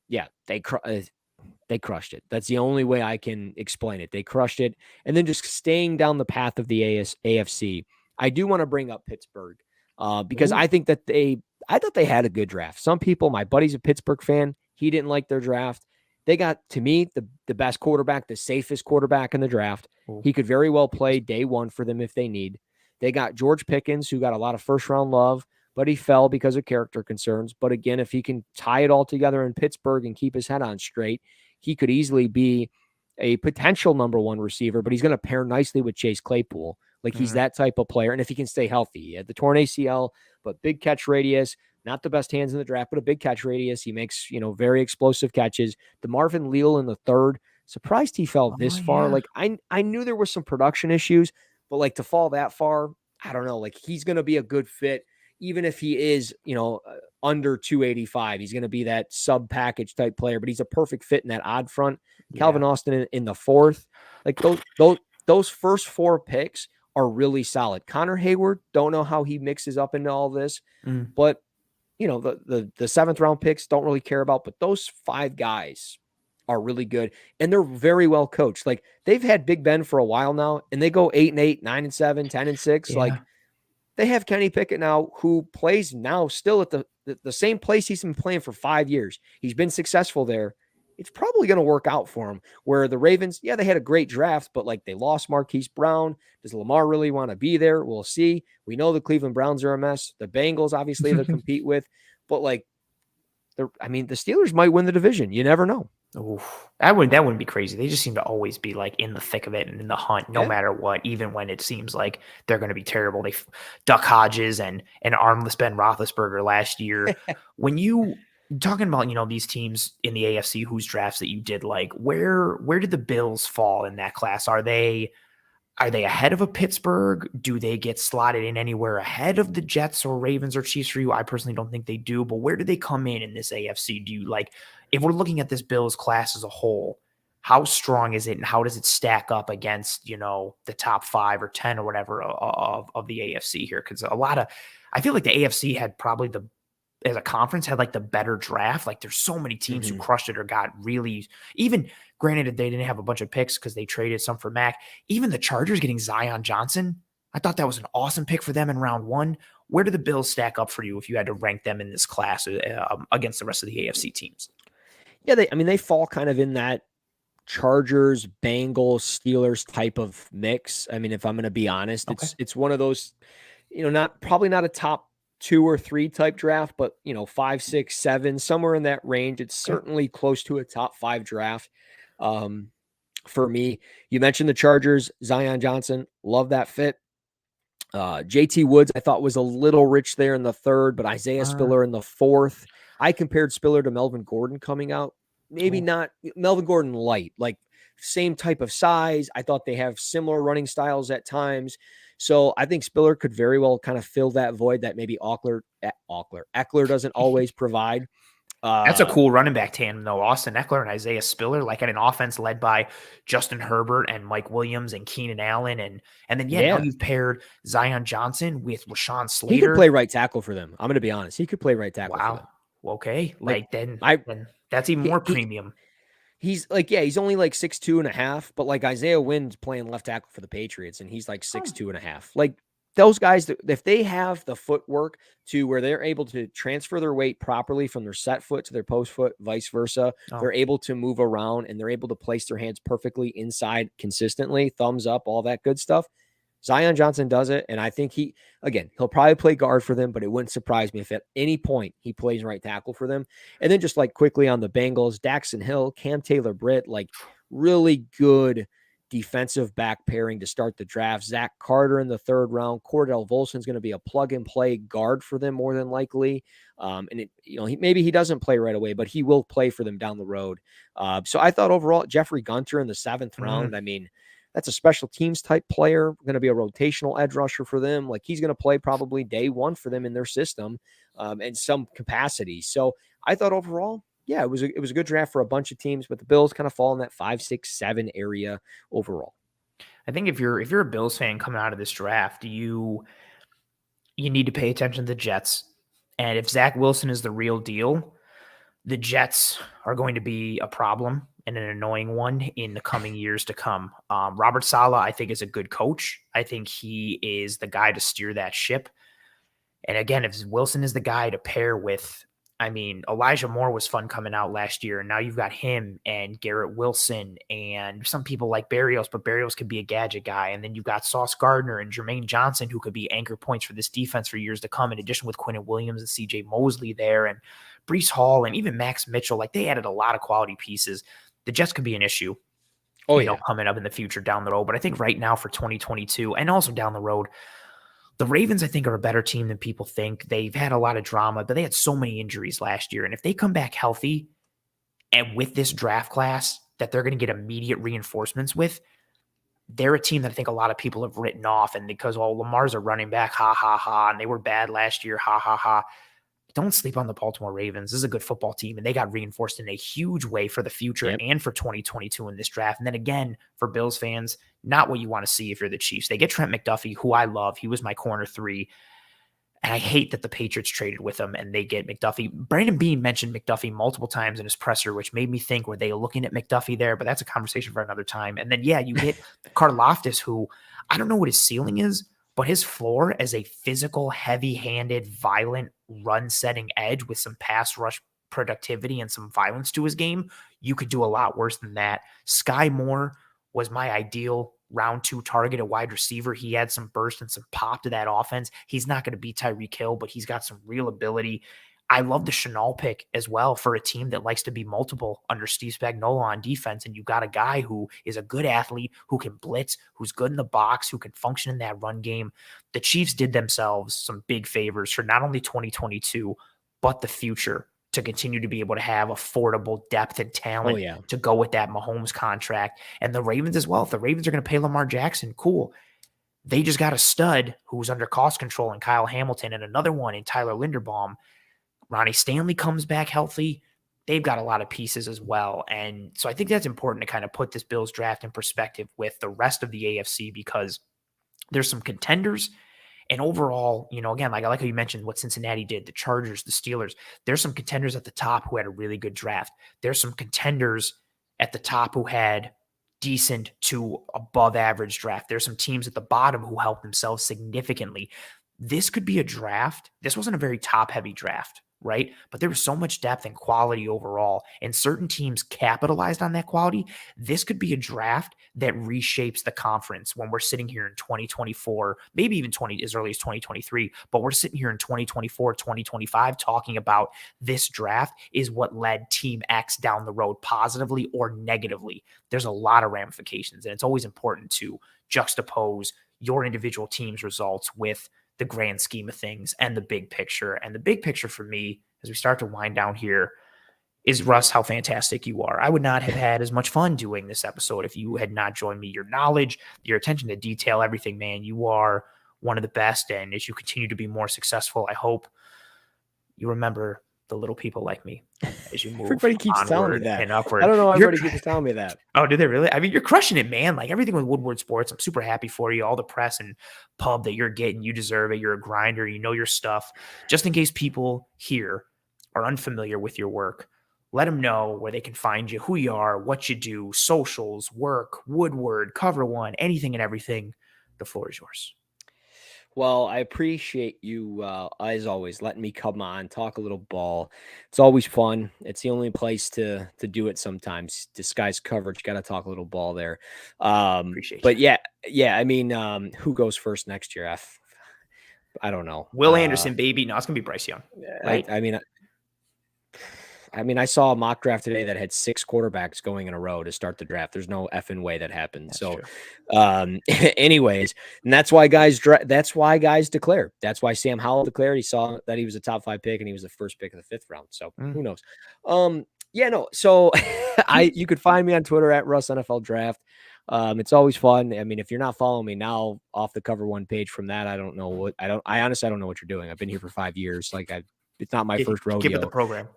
yeah, they crushed it. That's the only way I can explain it. They crushed it. And then just staying down the path of the AFC, I do want to bring up Pittsburgh because Ooh, I think that I thought they had a good draft. Some people, my buddy's a Pittsburgh fan. He didn't like their draft. They got, to me, the best quarterback, the safest quarterback in the draft. ooh. He could very well play day one for them if they need. They got George Pickens, who got a lot of first-round love, but he fell because of character concerns. But again, if he can tie it all together in Pittsburgh and keep his head on straight, he could easily be a potential number 1 receiver, but he's going to pair nicely with Chase Claypool. Like he's Mhm. that type of player. And if he can stay healthy, he had the torn ACL, but big catch radius, not the best hands in the draft, but a big catch radius. He makes, very explosive catches. The Marvin Leal in the third, surprised he fell Oh this far. yeah. Like I knew there was some production issues, but like to fall that far, I don't know. Like he's going to be a good fit, even if he is, under 285. He's going to be that sub package type player, but he's a perfect fit in that odd front. Yeah. Calvin Austin in the fourth, like those first 4 picks are really solid. Connor Hayward, don't know how he mixes up into all this, Mm. but the 7th round picks don't really care about, but those 5 guys are really good and they're very well coached. Like they've had Big Ben for a while now and they go 8-8, 9-7, 10-6. Yeah. Like they have Kenny Pickett now, who plays now still at the same place he's been playing for 5 years. He's been successful there. It's probably going to work out for him. Where the Ravens, yeah, they had a great draft, but like they lost Marquise Brown. Does Lamar really want to be there? We'll see. We know the Cleveland Browns are a mess. The Bengals, obviously, they'll compete with, but like, the Steelers might win the division. You never know. Oof. That wouldn't be crazy. They just seem to always be like in the thick of it and in the hunt, no Yeah. matter what. Even when it seems like they're going to be terrible, Duck Hodges and armless Ben Roethlisberger last year. When you talking about these teams in the AFC whose drafts that you did like, where did the Bills fall in that class? Are they ahead of a Pittsburgh? Do they get slotted in anywhere ahead of the Jets or Ravens or Chiefs for you? I personally don't think they do, but where do they come in this AFC? Do you like, if we're looking at this Bills class as a whole, how strong is it and how does it stack up against, the top 5 or 10 or whatever of the AFC here? Because I feel like the AFC had probably as a conference had like the better draft. Like there's so many teams who crushed it or got really, even granted they didn't have a bunch of picks because they traded some for Mac. Even the Chargers getting Zion Johnson, I thought that was an awesome pick for them in round 1. Where do the Bills stack up for you if you had to rank them in this class against the rest of the AFC teams? Yeah, they fall kind of in that Chargers, Bengals, Steelers type of mix. I mean, if I'm going to be honest, Okay. it's one of those, probably not a top 2 or 3 type draft, but 5, 6, 7, somewhere in that range. It's certainly close to a top 5 draft. For me, you mentioned the Chargers, Zion Johnson, love that fit. JT Woods, I thought was a little rich there in the 3rd, but Isaiah Spiller in the 4th. I compared Spiller to Melvin Gordon coming out. Maybe not Melvin Gordon light, like same type of size. I thought they have similar running styles at times. So I think Spiller could very well kind of fill that void that maybe Eckler doesn't always provide. That's a cool running back tandem, though. Austin Eckler and Isaiah Spiller, like at an offense led by Justin Herbert and Mike Williams and Keenan Allen. And then, now you've paired Zion Johnson with Rashawn Slater. He could play right tackle for them. I'm going to be honest. He could play right tackle for them. Okay. Then that's even more premium. He's like, he's only like 6'2.5", but like Isaiah Wynn's playing left tackle for the Patriots and he's like 6'2.5". Like those guys, if they have the footwork to where they're able to transfer their weight properly from their set foot to their post foot, vice versa, they're able to move around and they're able to place their hands perfectly inside consistently, thumbs up, all that good stuff. Zion Johnson does it, and I think he'll probably play guard for them, but it wouldn't surprise me if at any point he plays right tackle for them. And then just like quickly on the Bengals, Daxton Hill, Cam Taylor-Britt, like really good defensive back pairing to start the draft. Zach Carter in the 3rd round. Cordell Volson's going to be a plug-and-play guard for them more than likely. Maybe he doesn't play right away, but he will play for them down the road. So I thought overall, Jeffrey Gunter in the 7th round, I mean, that's a special teams type player, going to be a rotational edge rusher for them. Like, he's going to play probably day one for them in their system in some capacity. So I thought overall, yeah, it was a good draft for a bunch of teams, but the Bills kind of fall in that 5, 6, 7 area overall. I think if you're a Bills fan coming out of this draft, you need to pay attention to the Jets. And if Zach Wilson is the real deal, the Jets are going to be a problem and an annoying one in the coming years to come. Robert Saleh, I think, is a good coach. I think he is the guy to steer that ship. And again, if Wilson is the guy to pair with, I mean, Elijah Moore was fun coming out last year, and now you've got him and Garrett Wilson and some people like Berrios, but Berrios could be a gadget guy. And then you've got Sauce Gardner and Jermaine Johnson, who could be anchor points for this defense for years to come, in addition with Quinnen Williams and CJ Mosley there and Breece Hall and even Max Mitchell. Like, they added a lot of quality pieces. The Jets could be an issue, coming up in the future down the road. But I think right now for 2022 and also down the road, the Ravens, I think, are a better team than people think. They've had a lot of drama, but they had so many injuries last year. And if they come back healthy and with this draft class that they're going to get immediate reinforcements with, they're a team that I think a lot of people have written off. And because, Lamar's a running back, ha, ha, ha, and they were bad last year, ha, ha, ha. Don't sleep on the Baltimore Ravens. This is a good football team, and they got reinforced in a huge way for the future and for 2022 in this draft. And then again, for Bills fans, not what you want to see if you're the Chiefs. They get Trent McDuffie, who I love. He was my corner 3. And I hate that the Patriots traded with him and they get McDuffie. Brandon Beane mentioned McDuffie multiple times in his presser, which made me think, were they looking at McDuffie there? But that's a conversation for another time. And then, you get Karlaftis, who I don't know what his ceiling is, but his floor as a physical, heavy-handed, violent, run-setting edge with some pass rush productivity and some violence to his game, you could do a lot worse than that. Sky Moore was my ideal round 2 target at wide receiver. He had some burst and some pop to that offense. He's not going to be Tyreek Hill, but he's got some real ability. I love the Chenal pick as well for a team that likes to be multiple under Steve Spagnuolo on defense. And you've got a guy who is a good athlete, who can blitz, who's good in the box, who can function in that run game. The Chiefs did themselves some big favors for not only 2022, but the future, to continue to be able to have affordable depth and talent to go with that Mahomes contract. And the Ravens as well. If the Ravens are going to pay Lamar Jackson, cool. They just got a stud who's under cost control in Kyle Hamilton, and another one in Tyler Linderbaum. Ronnie Stanley comes back healthy. They've got a lot of pieces as well. And so I think that's important to kind of put this Bills draft in perspective with the rest of the AFC, because there's some contenders. And overall, again, like I like how you mentioned what Cincinnati did, the Chargers, the Steelers. There's some contenders at the top who had a really good draft. There's some contenders at the top who had decent to above average draft. There's some teams at the bottom who helped themselves significantly. This could be a draft. This wasn't a very top-heavy draft, right? But there was so much depth and quality overall, and certain teams capitalized on that quality. This could be a draft that reshapes the conference when we're sitting here in 2024, maybe even as early as 2023, but we're sitting here in 2024, 2025 talking about this draft is what led Team X down the road positively or negatively. There's a lot of ramifications, and it's always important to juxtapose your individual team's results with the grand scheme of things and the big picture. And the big picture for me, as we start to wind down here, is, Russ, how fantastic you are. I would not have had as much fun doing this episode if you had not joined me. Your knowledge, your attention to detail, everything, man, you are one of the best. And as you continue to be more successful, I hope you remember the little people like me as you move Everybody keeps telling me that. And upward. I don't know. Everybody keeps telling me that. Oh, do they really? I mean, you're crushing it, man. Like everything with Woodward Sports, I'm super happy for you. All the press and pub that you're getting, you deserve it. You're a grinder. You know your stuff. Just in case people here are unfamiliar with your work, let them know where they can find you, who you are, what you do, socials, work, Woodward, Cover One, anything and everything. The floor is yours. Well, I appreciate you, as always, letting me come on, talk a little ball. It's always fun. It's the only place to do it sometimes. Disguise coverage, got to talk a little ball there. Appreciate but you. yeah. I mean, who goes first next year? I don't know. Will Anderson, baby. No, it's going to be Bryce Young. Right? I mean, I mean, I saw a mock draft today that had 6 quarterbacks going in a row to start the draft. There's no effing way that happened. That's So, true. anyways, and that's why guys declare. That's why Sam Howell declared. He saw that he was a top 5 pick and he was the first pick of the 5th round. So who knows? Yeah, no. So you could find me on Twitter at Russ NFL Draft. It's always fun. I mean, if you're not following me now off the Cover One page from that, I honestly don't know what you're doing. I've been here for 5 years. Like it's not my first rodeo. Get with the program.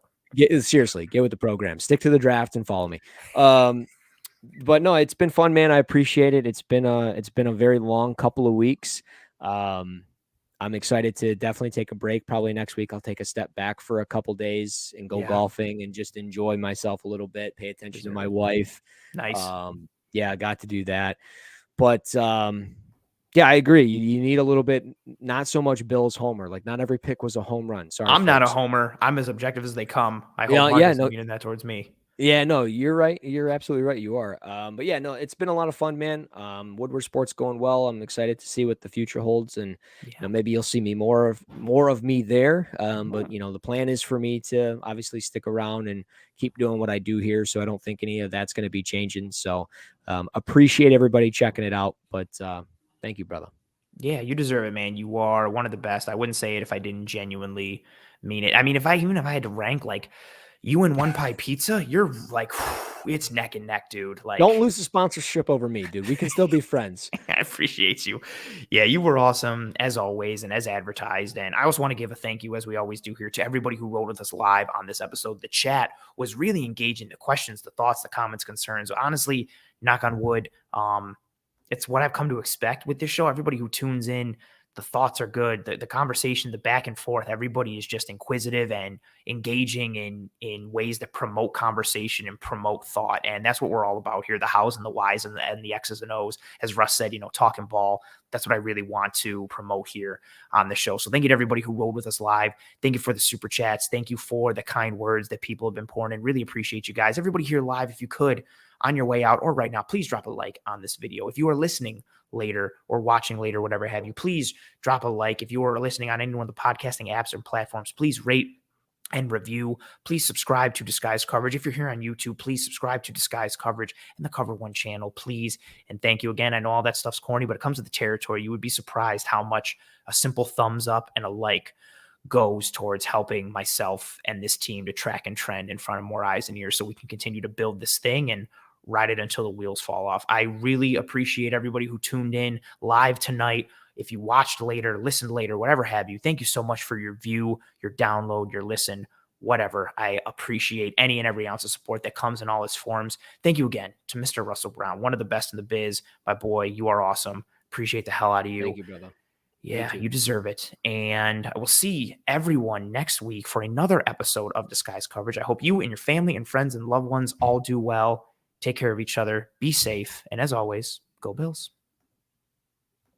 Seriously, get with the program. Stick to the draft and follow me. But no, it's been fun, man. I appreciate it. It's been a very long couple of weeks. I'm excited to definitely take a break. Probably next week I'll take a step back for a couple days and go golfing and just enjoy myself a little bit, pay attention to my wife. Nice. Yeah, I got to do that. But yeah, I agree. You need a little bit, not so much Bills homer. Like not every pick was a home run. Sorry, I'm not a homer. I'm as objective as they come. I hope Marcus is meaning that towards me. Yeah, no, you're right. You're absolutely right. You are. But yeah, no, it's been a lot of fun, man. Woodward Sports going well. I'm excited to see what the future holds, and you know, maybe you'll see me more of me there. But you know, the plan is for me to obviously stick around and keep doing what I do here. So I don't think any of that's going to be changing. So appreciate everybody checking it out. But thank you, brother. Yeah, you deserve it, man. You are one of the best. I wouldn't say it if I didn't genuinely mean it. I mean, if I had to rank like you and One Pie Pizza, you're like, it's neck and neck, dude. Like, don't lose the sponsorship over me, dude. We can still be friends. I appreciate you. Yeah, you were awesome as always and as advertised. And I also want to give a thank you, as we always do here, to everybody who rode with us live on this episode. The chat was really engaging. The questions, the thoughts, the comments, concerns. Honestly, knock on wood, it's what I've come to expect with this show. Everybody who tunes in, the thoughts are good. The conversation, the back and forth, everybody is just inquisitive and engaging in ways that promote conversation and promote thought. And that's what we're all about here, the hows and the whys and the X's and O's. As Russ said, you know, talking ball, that's what I really want to promote here on the show. So thank you to everybody who rolled with us live. Thank you for the super chats. Thank you for the kind words that people have been pouring in. Really appreciate you guys. Everybody here live, if you could, on your way out or right now, please drop a like on this video. If you are listening later or watching later, whatever have you, please drop a like. If you are listening on any one of the podcasting apps or platforms, please rate and review. Please subscribe to Disguise Coverage. If you're here on YouTube, please subscribe to Disguise Coverage and the Cover One channel, please. And thank you again. I know all that stuff's corny, but it comes with the territory. You would be surprised how much a simple thumbs up and a like goes towards helping myself and this team to track and trend in front of more eyes and ears so we can continue to build this thing and ride it until the wheels fall off. I really appreciate everybody who tuned in live tonight. If you watched later, listened later, whatever have you, thank you so much for your view, your download, your listen, whatever. I appreciate any and every ounce of support that comes in all its forms. Thank you again to Mr. Russell Brown, one of the best in the biz. My boy, you are awesome. Appreciate the hell out of you. Thank you, brother. Yeah, you deserve it. And I will see everyone next week for another episode of Disguise Coverage. I hope you and your family and friends and loved ones all do well. Take care of each other. Be safe. And as always, go Bills.